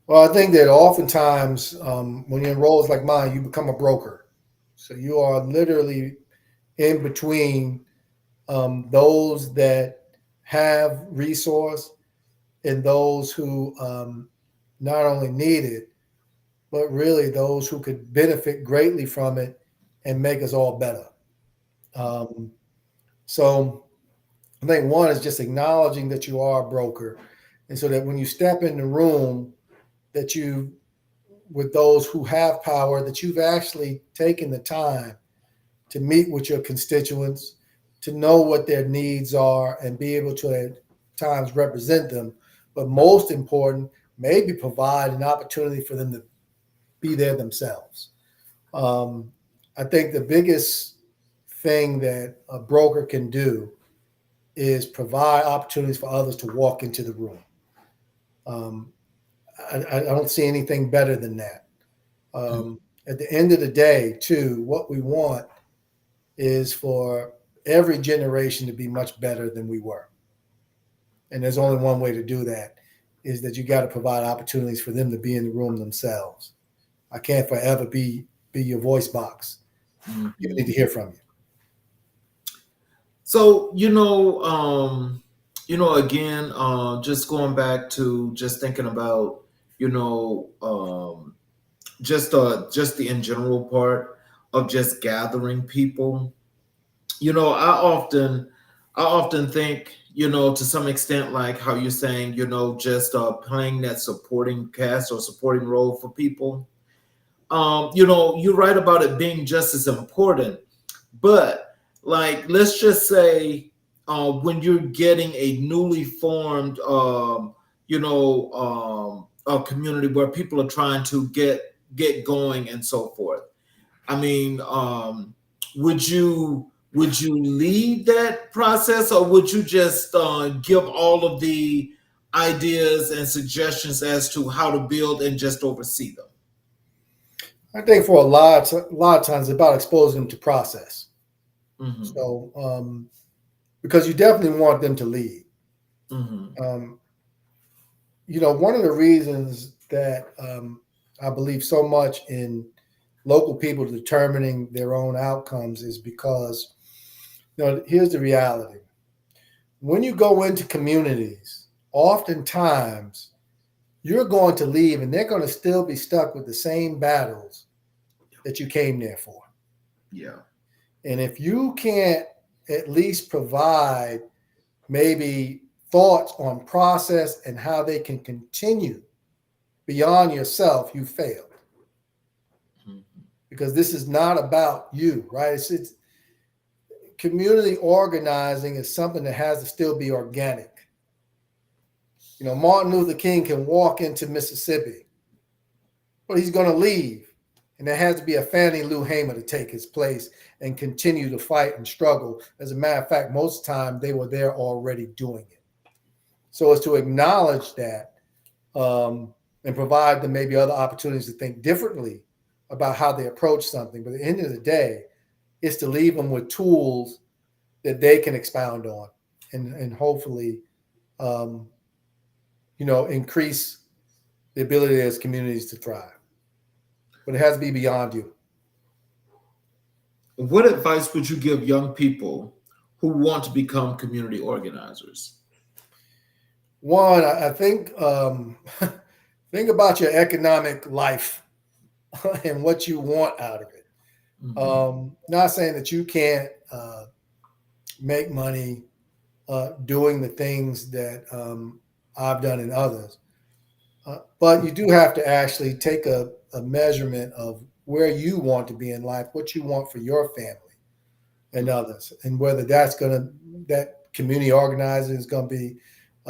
Well, I think that oftentimes when you're in roles like mine, you become a broker. So you are literally in between those that have resource and those who not only need it, but really those who could benefit greatly from it and make us all better. Um, so I think one is just acknowledging that you are a broker. And so that when you step in the room, that you, with those who have power, that you've actually taken the time to meet with your constituents, to know what their needs are and be able to at times represent them. But most important, maybe provide an opportunity for them to be there themselves. I think the biggest thing that a broker can do is provide opportunities for others to walk into the room. I don't see anything better than that. At the end of the day, too, what we want is for every generation to be much better than we were. And there's only one way to do that, is that you got to provide opportunities for them to be in the room themselves. I can't forever be your voice box. People need to hear from you. So, again, just going back to just thinking about, just the in general part of just gathering people. I often think, to some extent, like how you're saying, just playing that supporting cast or supporting role for people. You're right about it being just as important, but like, let's just say, when you're getting a newly formed, a community where people are trying to get going and so forth. I mean, would you lead that process, or would you just give all of the ideas and suggestions as to how to build and just oversee them? I think for a lot of times it's about exposing them to process. Mm-hmm. So, because you definitely want them to lead. Mm-hmm. One of the reasons that I believe so much in local people determining their own outcomes is because, here's the reality. When you go into communities, oftentimes you're going to leave and they're going to still be stuck with the same battles that you came there for. Yeah. And if you can't at least provide maybe thoughts on process and how they can continue beyond yourself, you failed. Mm-hmm. Because this is not about you, right? It's community organizing is something that has to still be organic. Martin Luther King can walk into Mississippi, but he's going to leave. And there has to be a Fannie Lou Hamer to take his place and continue to fight and struggle. As a matter of fact, most of the time they were there already doing it. So it's to acknowledge that and provide them maybe other opportunities to think differently about how they approach something. But at the end of the day, it's to leave them with tools that they can expound on and hopefully, increase the ability of communities to thrive. But it has to be beyond you. What advice would you give young people who want to become community organizers? One, I think think about your economic life and what you want out of it. Mm-hmm. Not saying that you can't make money doing the things that I've done and others, but you do have to actually take a measurement of where you want to be in life, what you want for your family and others, and whether that community organizing is going to be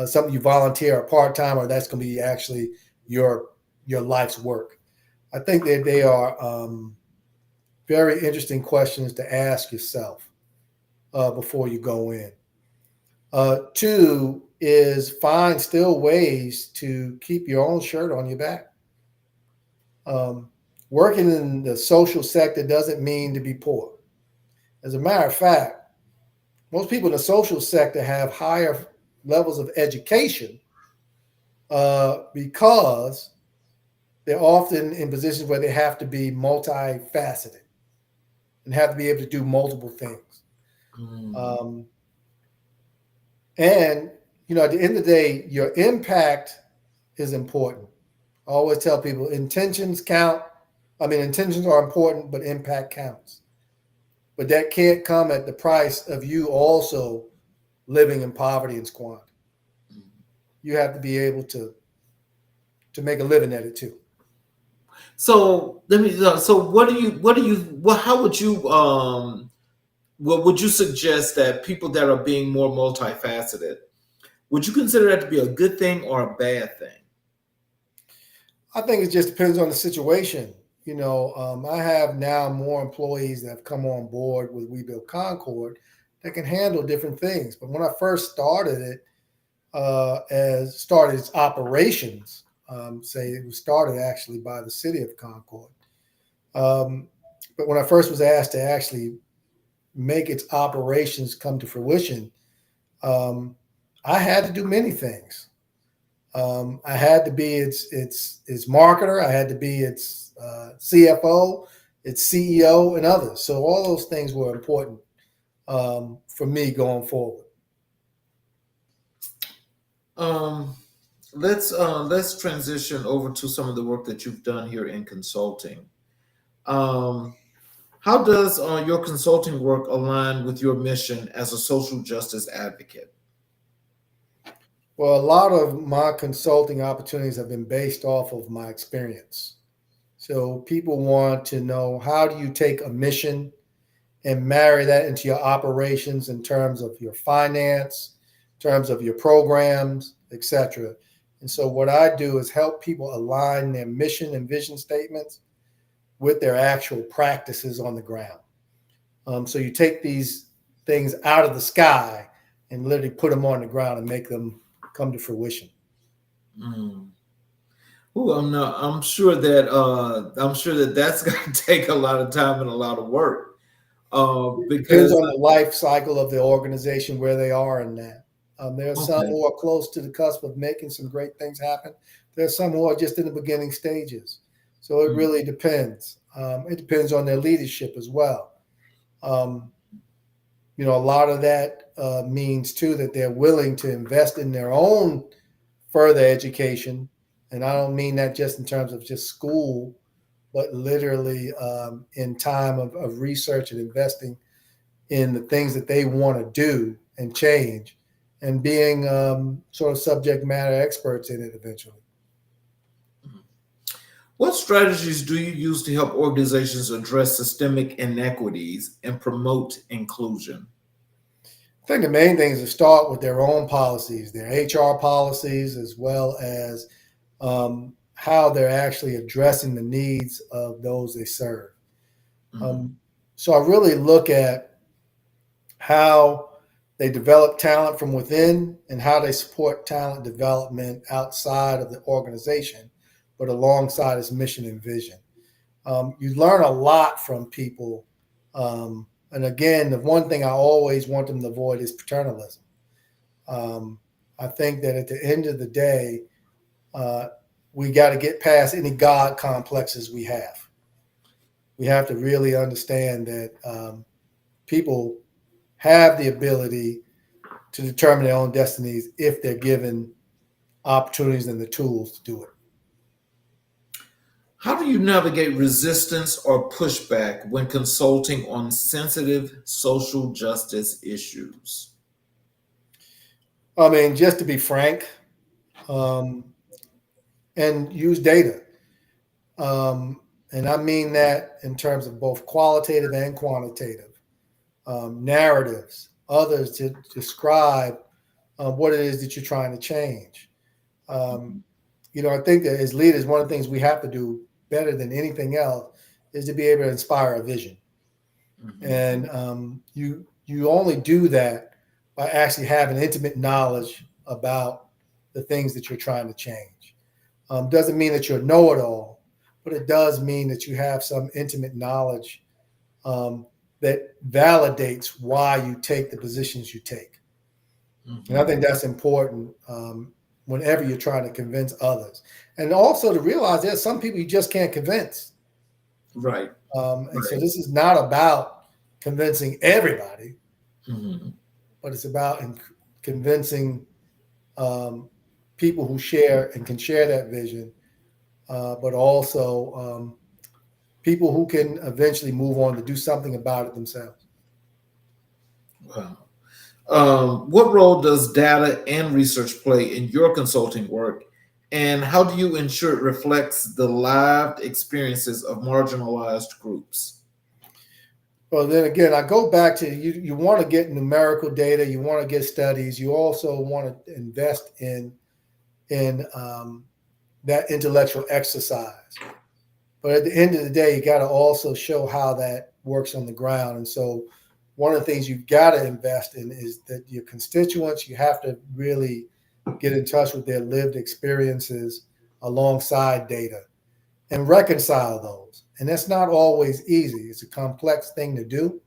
something you volunteer or part-time, or that's going to be actually your life's work. I think that they are very interesting questions to ask yourself. before you go in. Two is find still ways to keep your own shirt on your back. Working in the social sector doesn't mean to be poor. As a matter of fact, most people in the social sector have higher levels of education because they're often in positions where they have to be multifaceted and have to be able to do multiple things. And, at the end of the day, your impact is important. I always tell people intentions count. Intentions are important, but impact counts. But that can't come at the price of you also living in poverty and squalor. You have to be able to make a living at it too. So how would you what would you suggest that people that are being more multifaceted, would you consider that to be a good thing or a bad thing? I think it just depends on the situation. I have now more employees that have come on board with We Build Concord that can handle different things. But when I first started it, started its operations, it was started actually by the city of Concord. But when I first was asked to actually make its operations come to fruition, I had to do many things. I had to be its marketer. I had to be its CFO, its CEO, and others. So all those things were important for me going forward. Let's transition over to some of the work that you've done here in consulting. How does your consulting work align with your mission as a social justice advocate? Well, a lot of my consulting opportunities have been based off of my experience. So people want to know, how do you take a mission and marry that into your operations in terms of your finance, in terms of your programs, etc. And so what I do is help people align their mission and vision statements with their actual practices on the ground. So you take these things out of the sky and literally put them on the ground and make them come to fruition. I'm sure that that's going to take a lot of time and a lot of work. Because depends on the life cycle of the organization, where they are in that. There are some who are close to the cusp of making some great things happen. There are some who are just in the beginning stages. So it really depends. It depends on their leadership as well. A lot of that means too that they're willing to invest in their own further education. And I don't mean that just in terms of just school, but literally in time of research and investing in the things that they want to do and change, and being sort of subject matter experts in it eventually. What strategies do you use to help organizations address systemic inequities and promote inclusion? I think the main thing is to start with their own policies, their HR policies, as well as how they're actually addressing the needs of those they serve. So I really look at how they develop talent from within and how they support talent development outside of the organization, but alongside its mission and vision. You learn a lot from people. And again, the one thing I always want them to avoid is paternalism. I think that at the end of the day, we got to get past any God complexes we have. We have to really understand that people have the ability to determine their own destinies if they're given opportunities and the tools to do it. How do you navigate resistance or pushback when consulting on sensitive social justice issues? Just to be frank, and use data. And I mean that in terms of both qualitative and quantitative narratives, others to describe what it is that you're trying to change. I think that as leaders, one of the things we have to do better than anything else is to be able to inspire a vision. And you you only do that by actually having intimate knowledge about the things that you're trying to change. Doesn't mean that you're a know-it-all, but it does mean that you have some intimate knowledge that validates why you take the positions you take. And I think that's important whenever you're trying to convince others. And also to realize there's some people you just can't convince. Right. And so this is not about convincing everybody, but it's about convincing people who share and can share that vision, but also people who can eventually move on to do something about it themselves. Wow. What role does data and research play in your consulting work, and how do you ensure it reflects the lived experiences of marginalized groups? Well, then again, I go back to you want to get numerical data, you want to get studies, you also want to invest in that intellectual exercise. But at the end of the day, you got to also show how that works on the ground. And so one of the things you've got to invest in is that your constituents, you have to really get in touch with their lived experiences alongside data and reconcile those. And that's not always easy. It's a complex thing to do.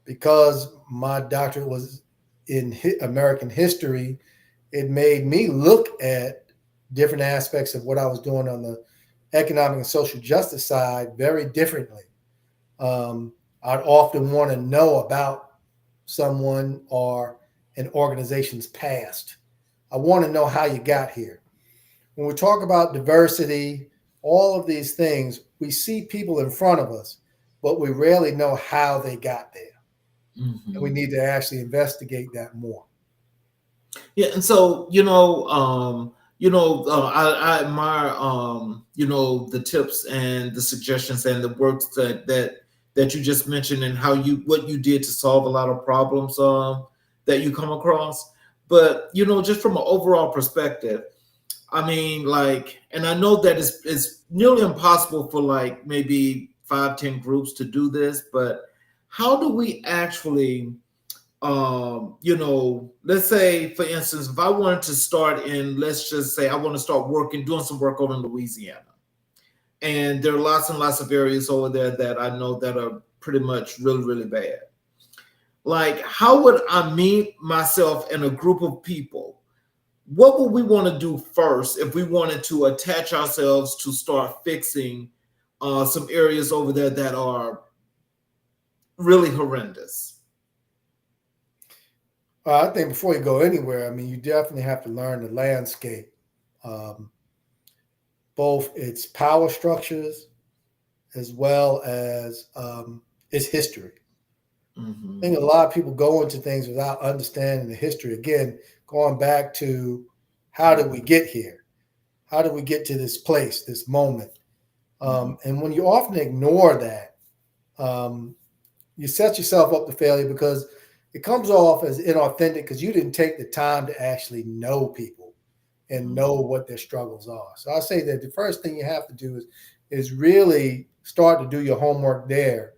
Because my doctorate was in American history, it made me look at different aspects of what I was doing on the economic and social justice side very differently. I'd often want to know about someone or an organization's past. I want to know how you got here. When we talk about diversity, all of these things, we see people in front of us, but we rarely know how they got there. And we need to actually investigate that more. Yeah, and so I admire the tips and the suggestions and the works that you just mentioned, and what you did to solve a lot of problems that you come across. But just from an overall perspective, I mean, and I know that it's nearly impossible for maybe 5-10 groups to do this, but how do we actually let's say, for instance, if I wanted to start let's just say I want to start doing some work over in Louisiana. And there are lots and lots of areas over there that I know that are pretty much really, really bad. How would I meet myself and a group of people? What would we want to do first if we wanted to attach ourselves to start fixing some areas over there that are really horrendous? I think before you go anywhere, I mean, you definitely have to learn the landscape, both its power structures as well as its history. I think a lot of people go into things without understanding the history. Again, going back to how did we get here? How did we get to this place, this moment? And when you often ignore that, you set yourself up to failure because it comes off as inauthentic because you didn't take the time to actually know people and know what their struggles are. So I say that the first thing you have to do is really start to do your homework there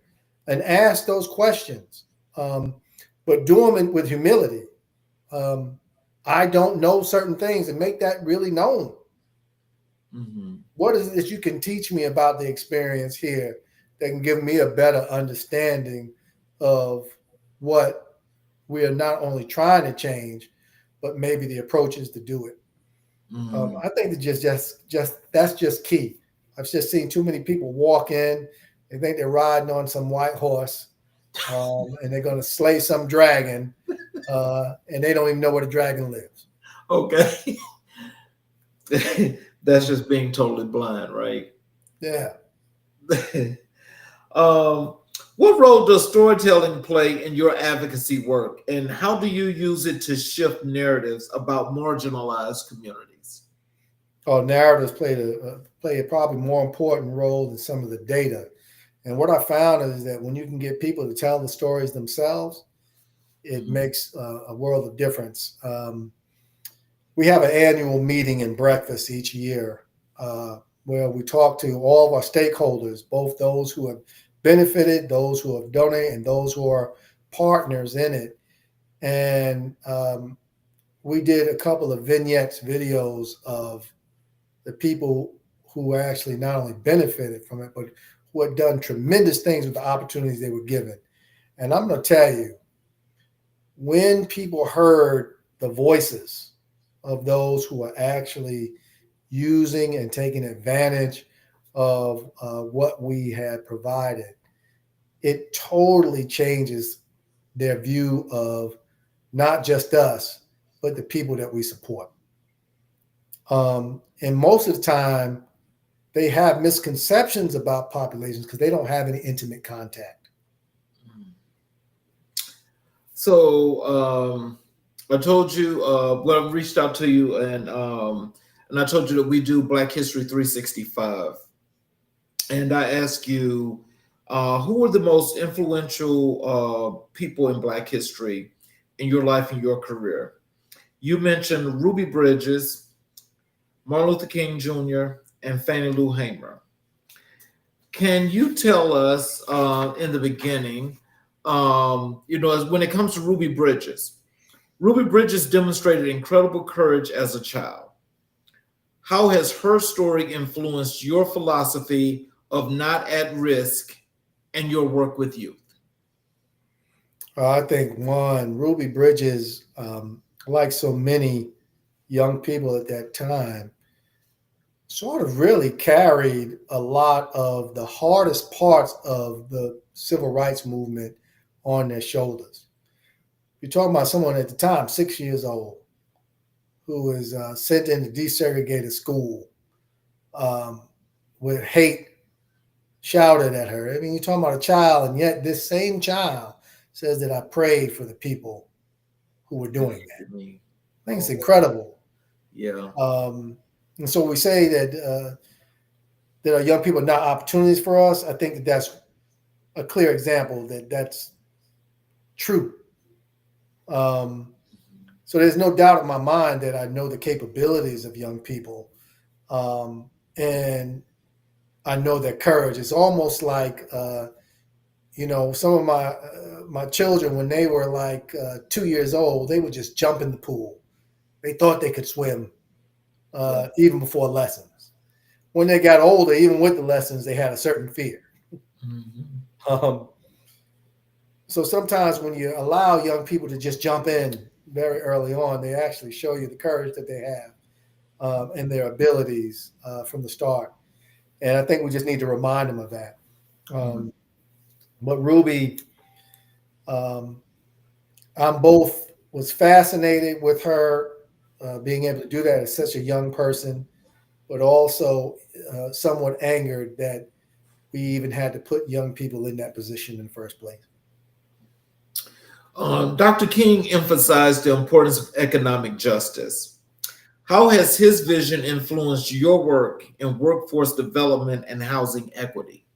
and ask those questions, but do them with humility. I don't know certain things, and make that really known. What is it that you can teach me about the experience here that can give me a better understanding of what we are not only trying to change, but maybe the approaches to do it. I think that that's just key. I've just seen too many people walk in, they think they're riding on some white horse, and they're going to slay some dragon, and they don't even know where the dragon lives. Okay. That's just being totally blind, right? Yeah. What role does storytelling play in your advocacy work, and how do you use it to shift narratives about marginalized communities? Oh, narratives play a probably more important role than some of the data. And what I found is that when you can get people to tell the stories themselves, it makes a world of difference. We have an annual meeting and breakfast each year where we talk to all of our stakeholders, both those who have benefited, those who have donated, and those who are partners in it, and we did a couple of vignettes, videos of the people who actually not only benefited from it, but who had done tremendous things with the opportunities they were given. And I'm going to tell you, when people heard the voices of those who are actually using and taking advantage of what we had provided, it totally changes their view of not just us, but the people that we support. And most of the time, they have misconceptions about populations because they don't have any intimate contact. So I told you, well, I reached out to you, and I told you that we do Black History 365, and I asked you, who were the most influential people in Black history in your life and your career? You mentioned Ruby Bridges, Martin Luther King Jr., and Fannie Lou Hamer. Can you tell us in the beginning, as when it comes to Ruby Bridges demonstrated incredible courage as a child. How has her story influenced your philosophy of not at risk and your work with youth? I think one, Ruby Bridges, like so many young people at that time, sort of really carried a lot of the hardest parts of the civil rights movement on their shoulders. You're talking about someone at the time, 6 years old, who was sent into desegregated school with hate shouted at her. I mean, you're talking about a child, and yet this same child says that I prayed for the people who were doing that. I think it's incredible. Yeah. And so we say that that our young people are not opportunities for us. I think that that's a clear example that that's true. So there's no doubt in my mind that I know the capabilities of young people, and I know their courage. It's almost like, some of my children, when they were like 2 years old, they would just jump in the pool. They thought they could swim even before lessons. When they got older, even with the lessons, they had a certain fear. Mm-hmm. So sometimes when you allow young people to just jump in very early on, they actually show you the courage that they have and their abilities from the start. And I think we just need to remind them of that. But Ruby, I'm both was fascinated with her being able to do that as such a young person, but also somewhat angered that we even had to put young people in that position in the first place. Dr. King emphasized the importance of economic justice. How has his vision influenced your work in workforce development and housing equity?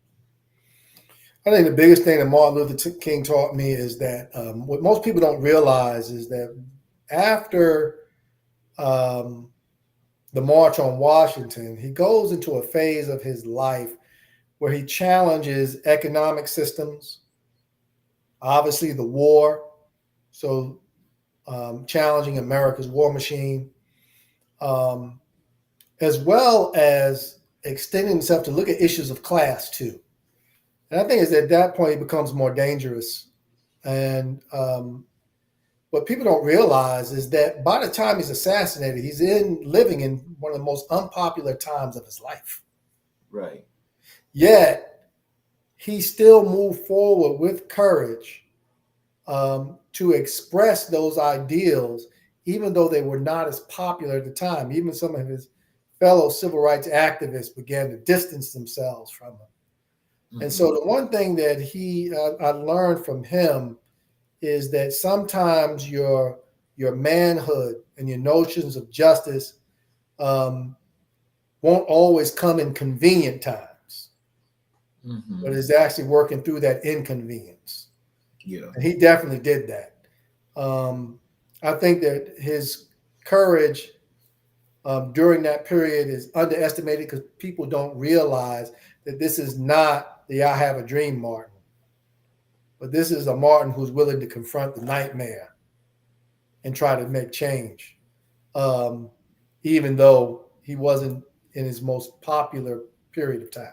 I think the biggest thing that Martin Luther King taught me is that what most people don't realize is that after the March on Washington, he goes into a phase of his life where he challenges economic systems, obviously the war, so challenging America's war machine, as well as extending himself to look at issues of class too. And I think it's at that point it becomes more dangerous. And what people don't realize is that by the time he's assassinated, he's living in one of the most unpopular times of his life. Right. Yet he still moved forward with courage to express those ideals, even though they were not as popular at the time. Even some of his fellow civil rights activists began to distance themselves from him. Mm-hmm. And so the one thing that I learned from him is that sometimes your manhood and your notions of justice won't always come in convenient times, but it's actually working through that inconvenience. Yeah, and he definitely did that. I think that his courage during that period is underestimated because people don't realize that this is not the "I Have a Dream" Martin, but this is a Martin who's willing to confront the nightmare and try to make change, even though he wasn't in his most popular period of time.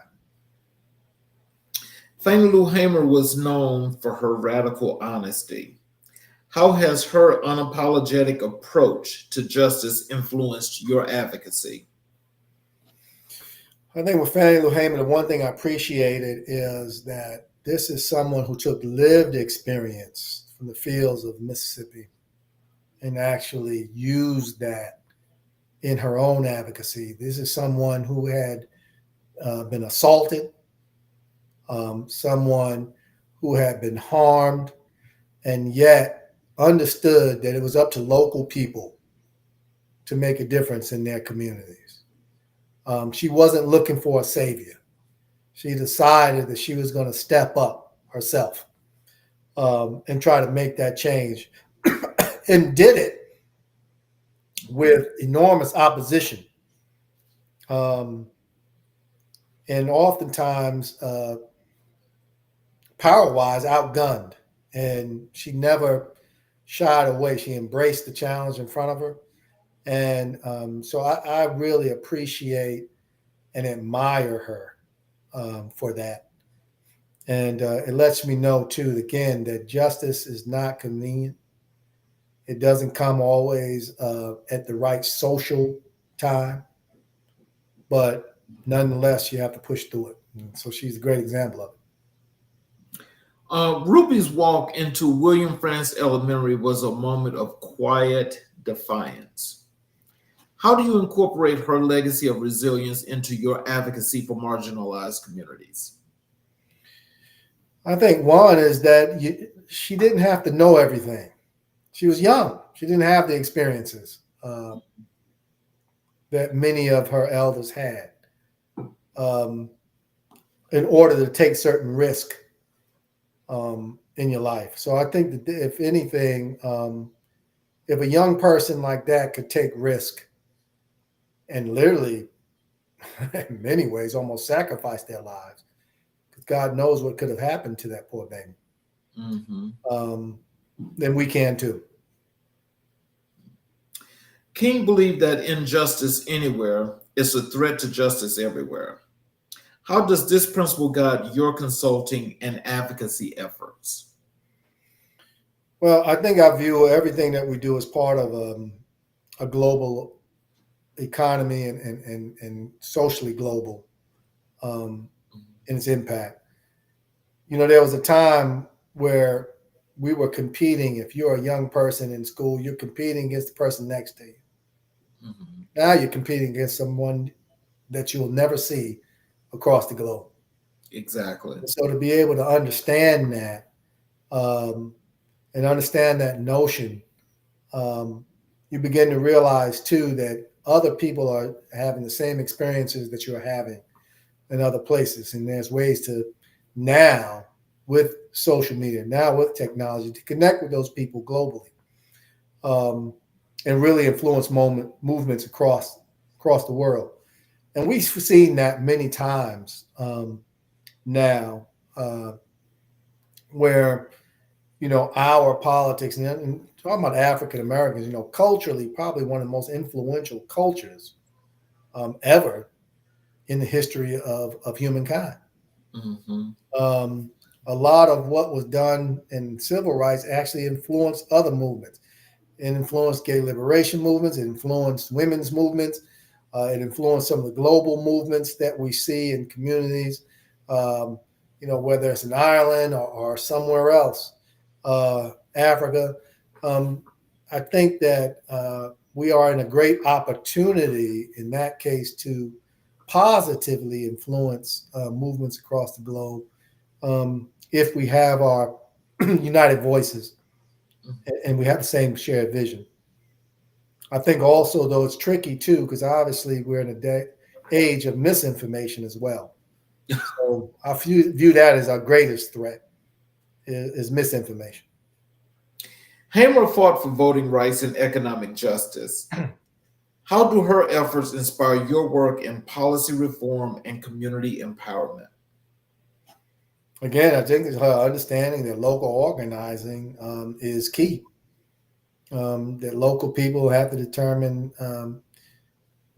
Fannie Lou Hamer was known for her radical honesty. How has her unapologetic approach to justice influenced your advocacy? I think with Fannie Lou Hamer, the one thing I appreciated is that this is someone who took lived experience from the fields of Mississippi and actually used that in her own advocacy. This is someone who had been assaulted, someone who had been harmed, and yet understood that it was up to local people to make a difference in their communities. She wasn't looking for a savior. She decided that she was going to step up herself and try to make that change and did it with enormous opposition. And oftentimes, power-wise, outgunned. And she never shied away. She embraced the challenge in front of her. And so I really appreciate and admire her for that. And it lets me know, too, again, that justice is not convenient. It doesn't come always at the right social time. But nonetheless, you have to push through it. And so she's a great example of it. Ruby's walk into William Frantz Elementary was a moment of quiet defiance. How do you incorporate her legacy of resilience into your advocacy for marginalized communities? I think one is that she didn't have to know everything. She was young. She didn't have the experiences that many of her elders had in order to take certain risk in your life. So I think that if anything, if a young person like that could take risk and literally, in many ways, almost sacrifice their lives, because God knows what could have happened to that poor baby, then we can too. King believed that injustice anywhere is a threat to justice everywhere. How does this principle guide your consulting and advocacy efforts? Well, I think I view everything that we do as part of a global economy and socially global in its impact. You know, there was a time where we were competing. If you're a young person in school, you're competing against the person next to you. Now you're competing against someone that you'll never see across the globe. Exactly. So to be able to understand that and understand that notion, you begin to realize too that other people are having the same experiences that you're having in other places. And there's ways to now, with social media, now with technology, to connect with those people globally and really influence movements across the world. And we've seen that many times now where, you know, our politics, and talking about African Americans, you know, culturally, probably one of the most influential cultures ever in the history of humankind. A lot of what was done in civil rights actually influenced other movements. It influenced gay liberation movements. It influenced women's movements. It influenced some of the global movements that we see in communities, you know, whether it's in Ireland or somewhere else, Africa. I think that we are in a great opportunity in that case to positively influence movements across the globe if we have our united voices and we have the same shared vision. I think also, though, it's tricky too, because obviously we're in a age of misinformation as well. So I view that as our greatest threat is misinformation. Hamer fought for voting rights and economic justice. How do her efforts inspire your work in policy reform and community empowerment? Again, I think it's her understanding that local organizing is key. That local people have to determine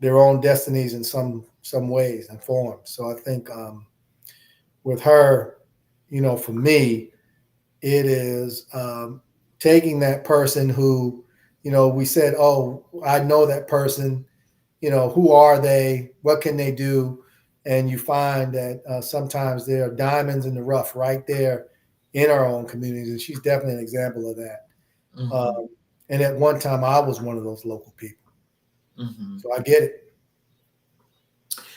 their own destinies in some ways and forms. So I think with her, for me, it is taking that person who, we said, oh, I know that person. Who are they? What can they do? And you find that sometimes there are diamonds in the rough right there in our own communities. And she's definitely an example of that. Mm-hmm. And at one time, I was one of those local people. Mm-hmm. So I get it.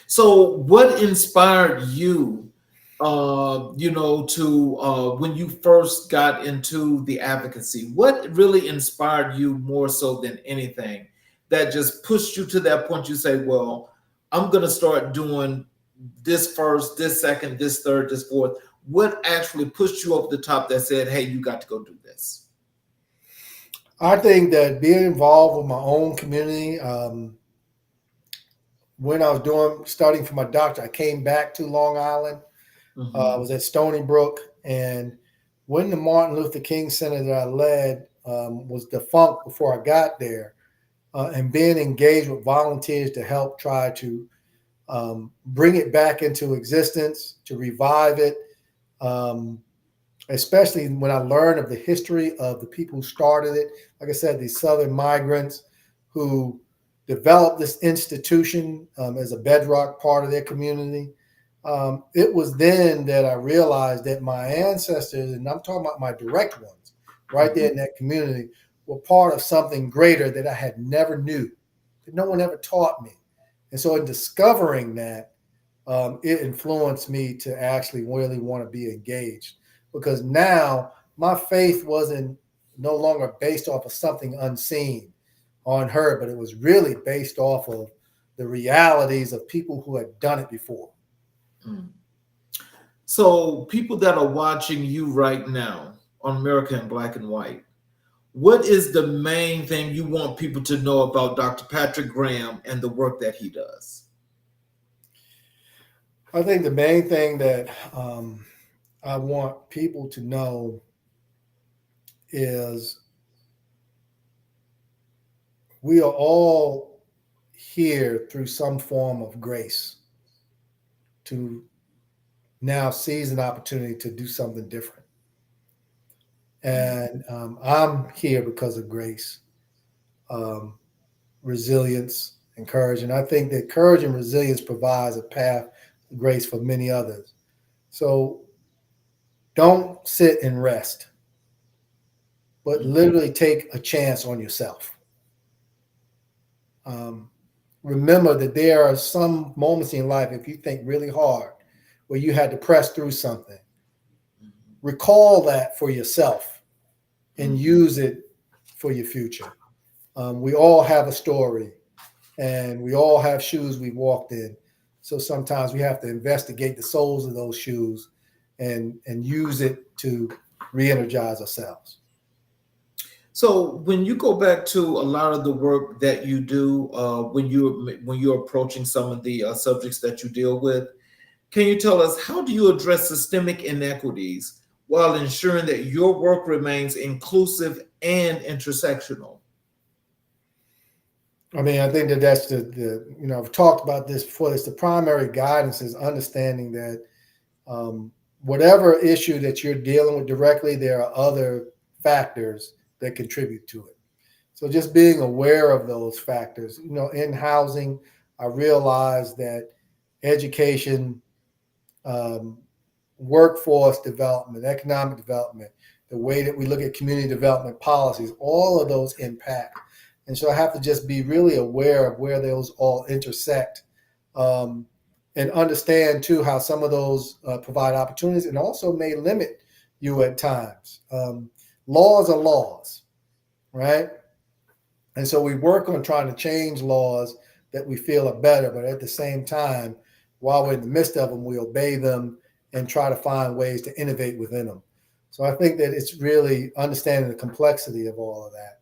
So, what inspired you, when you first got into the advocacy? What really inspired you more so than anything that just pushed you to that point? You say, well, I'm going to start doing this first, this second, this third, this fourth. What actually pushed you over the top that said, hey, you got to go do this? I think that being involved with my own community, when I was studying for my doctor, I came back to Long Island. I Mm-hmm. was at Stony Brook, and when the Martin Luther King Center that I led was defunct before I got there, and being engaged with volunteers to help try to bring it back into existence, to revive it, um, especially when I learned of the history of the people who started it. Like I said, these Southern migrants who developed this institution as a bedrock part of their community. It was then that I realized that my ancestors, and I'm talking about my direct ones, right there in that community, were part of something greater that I had never knew, that no one ever taught me. And so in discovering that, it influenced me to actually really want to be engaged, because now my faith wasn't no longer based off of something unseen on her, but it was really based off of the realities of people who had done it before. Mm. So, people that are watching you right now on America in Black and White, what is the main thing you want people to know about Dr. Patrick Graham and the work that he does? I think the main thing that I want people to know is we are all here through some form of grace to now seize an opportunity to do something different. And I'm here because of grace, um, resilience, and courage. And I think that courage and resilience provides a path of grace for many others. So don't sit and rest, but literally take a chance on yourself. Um, Remember that there are some moments in life, if you think really hard, where you had to press through something. Recall that for yourself and use it for your future. We all have a story, and we all have shoes we walked in. So sometimes we have to investigate the soles of those shoes and use it to re-energize ourselves. So, when you go back to a lot of the work that you do, when you're approaching some of the subjects that you deal with, can you tell us how do you address systemic inequities while ensuring that your work remains inclusive and intersectional? I mean, I think that that's I've talked about this before. It's the primary guidance is understanding that whatever issue that you're dealing with directly, there are other factors that contribute to it. So just being aware of those factors, in housing, I realized that education, um, workforce development, economic development, the way that we look at community development policies, all of those impact. And so I have to just be really aware of where those all intersect, um, and understand too how some of those provide opportunities and also may limit you at times. Laws are laws, right? And so we work on trying to change laws that we feel are better, but at the same time, while we're in the midst of them, we obey them and try to find ways to innovate within them. So I think that it's really understanding the complexity of all of that,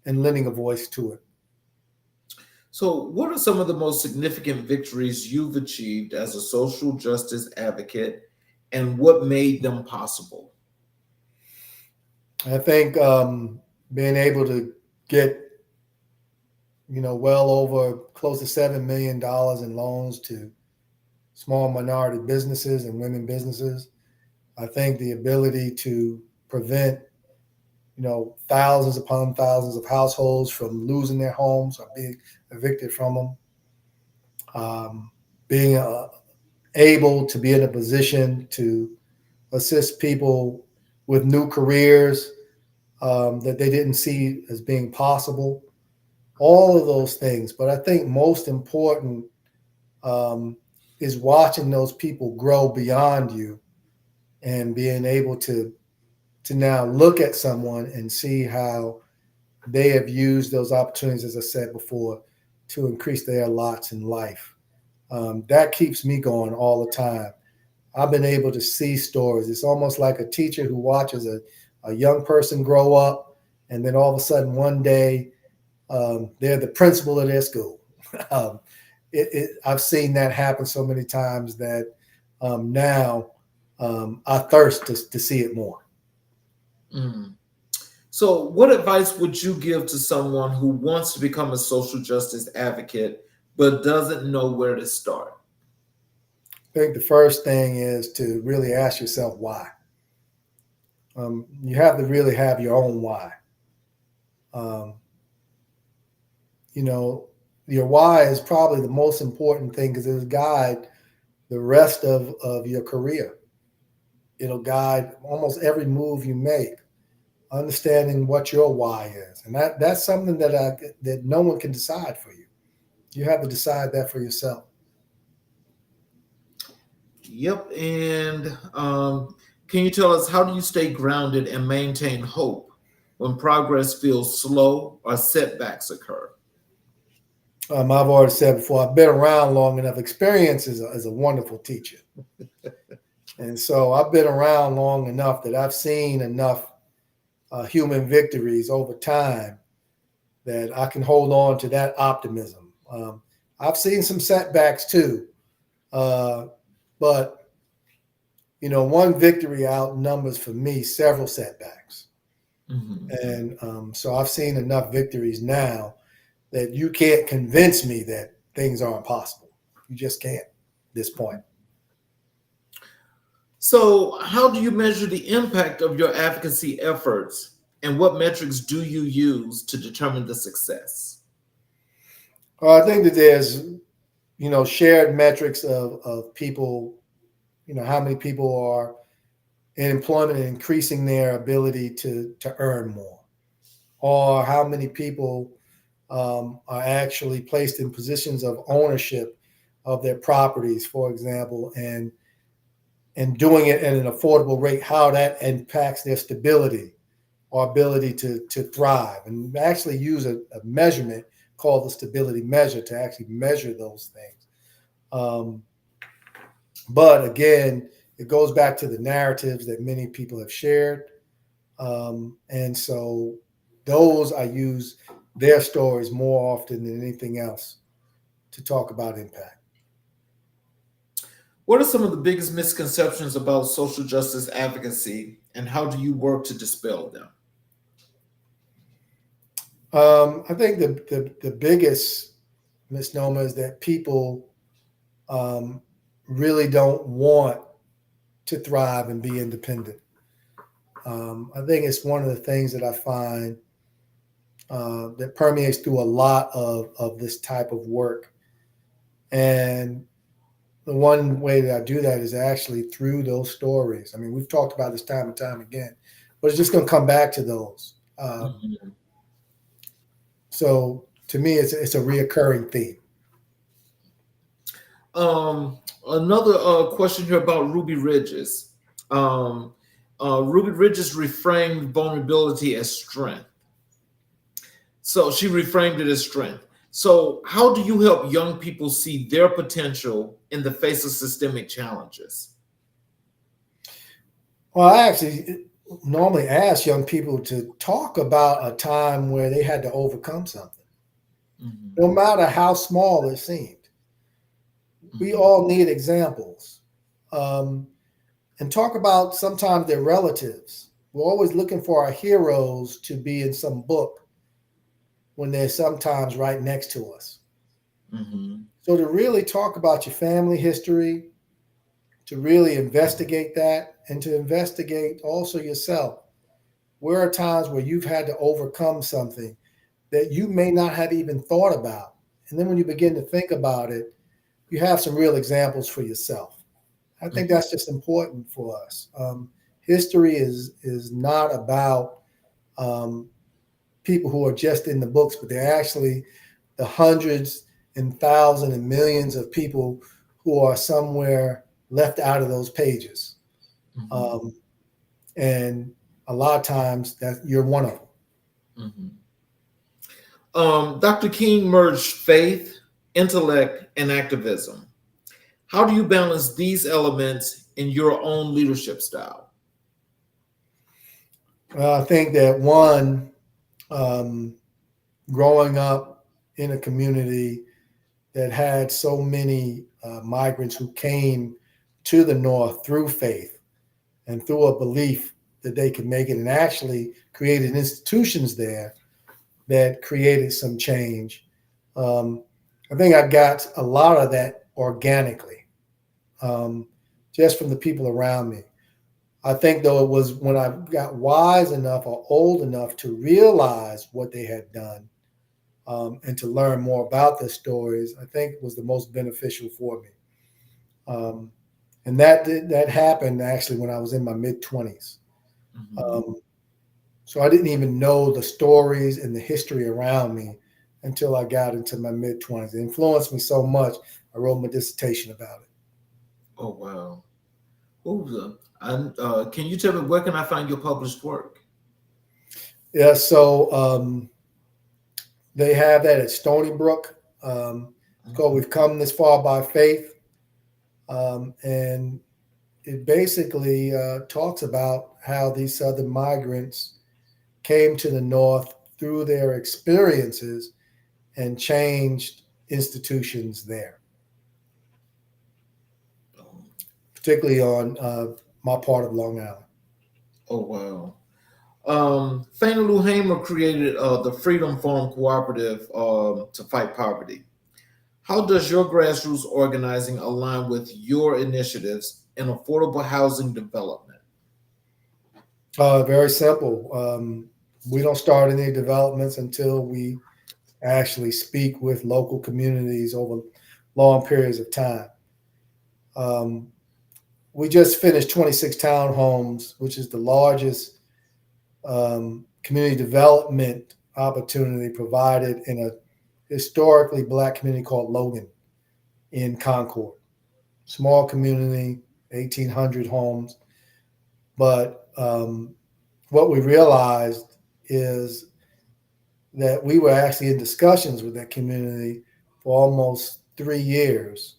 and lending a voice to it. So, what are some of the most significant victories you've achieved as a social justice advocate? and what made them possible? I think being able to get, well over close to $7 million in loans to small minority businesses and women businesses. I think the ability to prevent, thousands upon thousands of households from losing their homes or being evicted from them. Being able to be in a position to assist people with new careers that they didn't see as being possible. All of those things. But I think most important is watching those people grow beyond you and being able to now look at someone and see how they have used those opportunities, as I said before, to increase their lots in life. That keeps me going all the time. I've been able to see stories. It's almost like a teacher who watches a young person grow up, and then all of a sudden one day they're the principal of their school. I've seen that happen so many times that now I thirst to see it more. Mm. So, what advice would you give to someone who wants to become a social justice advocate but doesn't know where to start? I think the first thing is to really ask yourself why. You have to really have your own why. Your why is probably the most important thing because it'll guide the rest of your career. It'll guide almost every move you make, understanding what your why is. And that's something that no one can decide for you. You have to decide that for yourself. Yep. And can you tell us, how do you stay grounded and maintain hope when progress feels slow or setbacks occur? I've already said before, I've been around long enough. Experience is a wonderful teacher. And so I've been around long enough that I've seen enough human victories over time that I can hold on to that optimism. I've seen some setbacks too. But, one victory outnumbers for me several setbacks. Mm-hmm. And so I've seen enough victories now that you can't convince me that things aren't possible. You just can't at this point. So, how do you measure the impact of your advocacy efforts, and what metrics do you use to determine the success? Well, I think that there's, shared metrics of people, how many people are in employment and increasing their ability to earn more, or how many people are actually placed in positions of ownership of their properties, for example, and doing it at an affordable rate, how that impacts their stability or ability to thrive. And actually use a measurement called the stability measure to actually measure those things. But again, it goes back to the narratives that many people have shared. And so those I use their stories more often than anything else to talk about impact. What are some of the biggest misconceptions about social justice advocacy, and how do you work to dispel them? I think the biggest misnomer is that people really don't want to thrive and be independent. I think it's one of the things that I find that permeates through a lot of this type of work. And the one way that I do that is actually through those stories. I mean, we've talked about this time and time again, but it's just going to come back to those. Mm-hmm. So to me, it's a reoccurring theme. Another question here about Ruby Ridges. Ruby Ridges reframed vulnerability as strength. So she reframed it as strength. So how do you help young people see their potential in the face of systemic challenges? Well, I actually normally ask young people to talk about a time where they had to overcome something, Mm-hmm. no matter how small it seemed. We all need examples. and talk about sometimes their relatives. We're always looking for our heroes to be in some book when they're sometimes right next to us. Mm-hmm. So to really talk about your family history, to really investigate that, and to investigate also yourself. Where are times where you've had to overcome something that you may not have even thought about? And then when you begin to think about it, you have some real examples for yourself. I think Mm-hmm. that's just important for us. History is not about um, people who are just in the books, but they're actually the hundreds and thousands and millions of people who are somewhere left out of those pages. Mm-hmm. Um, and a lot of times that you're one of them. Mm-hmm. Dr. King merged faith, intellect, and activism. How do you balance these elements in your own leadership style? I think that one, um, growing up in a community that had so many migrants who came to the North through faith and through a belief that they could make it, and actually created institutions there that created some change. Um, I think I got a lot of that organically, um, just from the people around me. I think, though, it was when I got wise enough or old enough to realize what they had done, and to learn more about their stories, I think was the most beneficial for me. Um, and that happened actually when I was in my mid 20s. Mm-hmm. Um, so I didn't even know the stories and the history around me until I got into my mid 20s. It influenced me so much. I wrote my dissertation about it. Oh, wow. Can you tell me where can I find your published work? Yeah, so they have that at Stony Brook. It's called Mhm. "We've Come This Far by Faith," and it basically talks about how these Southern migrants came to the North through their experiences and changed institutions there, Oh, particularly on my part of Long Island. oh, wow. Fannie Lou Hamer created the Freedom Farm Cooperative to fight poverty. How does your grassroots organizing align with your initiatives in affordable housing development? Very simple. We don't start any developments until we actually speak with local communities over long periods of time. Um, we just finished 26 townhomes, which is the largest community development opportunity provided in a historically Black community called Logan in Concord. Small community, 1,800 homes. But what we realized is that we were actually in discussions with that community for almost 3 years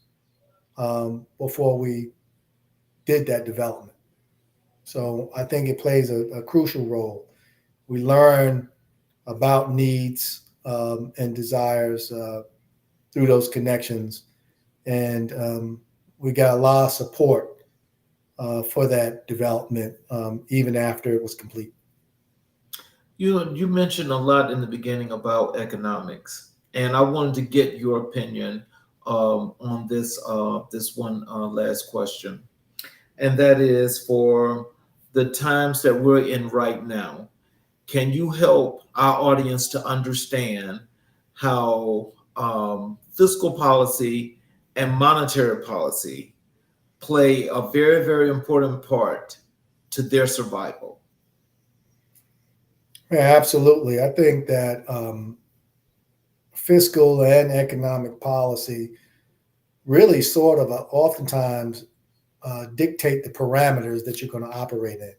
before we did that development. So I think it plays a crucial role. We learn about needs and desires through those connections, and we got a lot of support for that development even after it was complete. You mentioned a lot in the beginning about economics, and I wanted to get your opinion on this one last question, and that is for the times that we're in right now. Can you help our audience to understand how fiscal policy and monetary policy play a very, very important part to their survival? Yeah, absolutely. I think that fiscal and economic policy really sort of oftentimes dictate the parameters that you're going to operate in.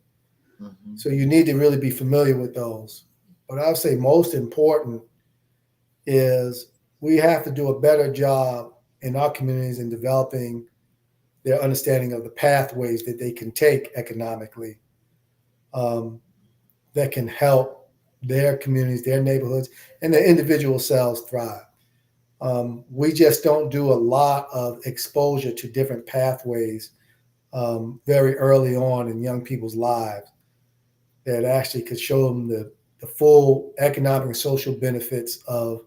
Mhm. So you need to really be familiar with those. But I would say most important is we have to do a better job in our communities in developing their understanding of the pathways that they can take economically, um, that can help their communities, their neighborhoods, and their individual selves thrive. We just don't do a lot of exposure to different pathways very early on in young people's lives that actually could show them the full economic and social benefits of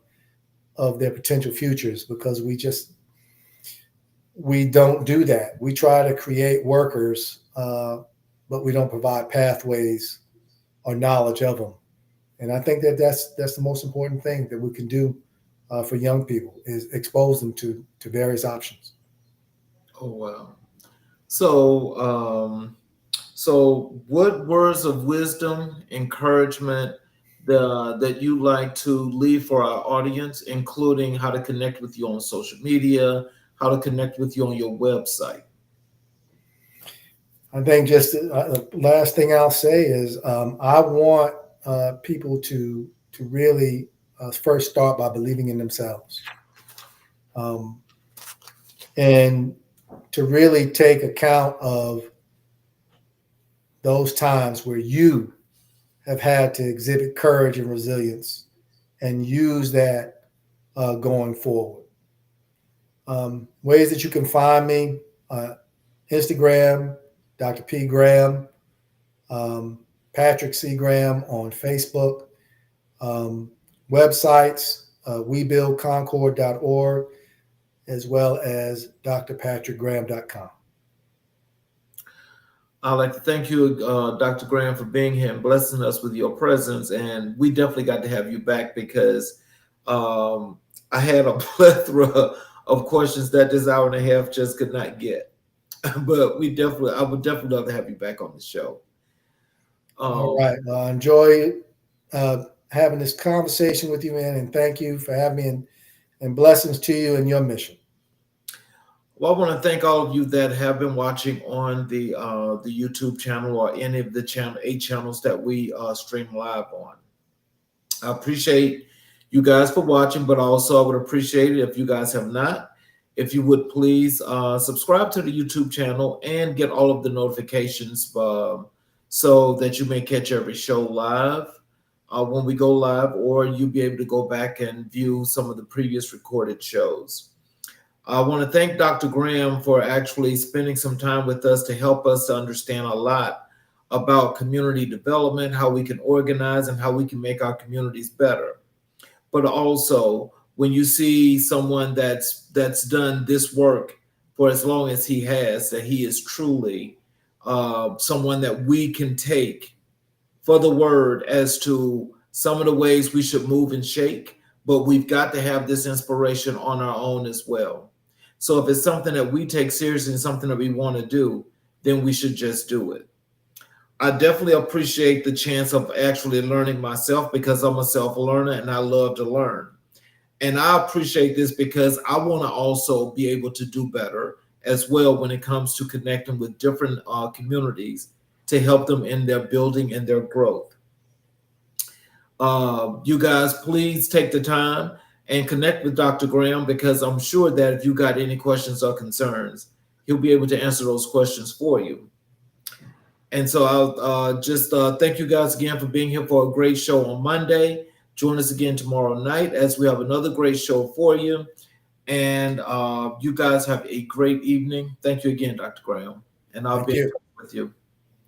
their potential futures, because we don't do that. We try to create workers, but we don't provide pathways or knowledge of them. And I think that that's the most important thing that we can do for young people, is expose them to various options. Oh wow. So so what words of wisdom, encouragement that you like to leave for our audience, including how to connect with you on social media, how to connect with you on your website? I think just the last thing I'll say is I want people to really first start by believing in themselves, um, and to really take account of those times where you have had to exhibit courage and resilience, and use that going forward. Ways that you can find me: Instagram, Dr. P. Graham, Patrick C. Graham on Facebook, websites, webuildconcord.org, as well as drpatrickgraham.com. I'd like to thank you, Dr. Graham, for being here and blessing us with your presence. And we definitely got to have you back because I had a plethora of questions that this hour and a half just could not get. But I would definitely love to have you back on the show. All right. Well, I enjoy having this conversation with you, man, and thank you for having me, and blessings to you and your mission. Well, I want to thank all of you that have been watching on the YouTube channel or any of the 8 channels that we stream live on. I appreciate you guys for watching, but also I would appreciate it if you guys have not, if you would please subscribe to the YouTube channel and get all of the notifications so that you may catch every show live when we go live, or you'll be able to go back and view some of the previous recorded shows. I want to thank Dr. Graham for actually spending some time with us to help us to understand a lot about community development, how we can organize and how we can make our communities better. But also, when you see someone that's done this work for as long as he has, that he is truly someone that we can take for the word as to some of the ways we should move and shake, but we've got to have this inspiration on our own as well. So if it's something that we take seriously and something that we want to do, then we should just do it. I definitely appreciate the chance of actually learning myself, because I'm a self-learner and I love to learn. And I appreciate this because I want to also be able to do better as well when it comes to connecting with different communities to help them in their building and their growth. You guys, please take the time and connect with Dr. Graham, because I'm sure that if you got any questions or concerns, he'll be able to answer those questions for you. And so I'll just thank you guys again for being here for a great show on Monday. Join us again tomorrow night as we have another great show for you. And you guys have a great evening. Thank you again, Dr. Graham. And I'll be in touch with you.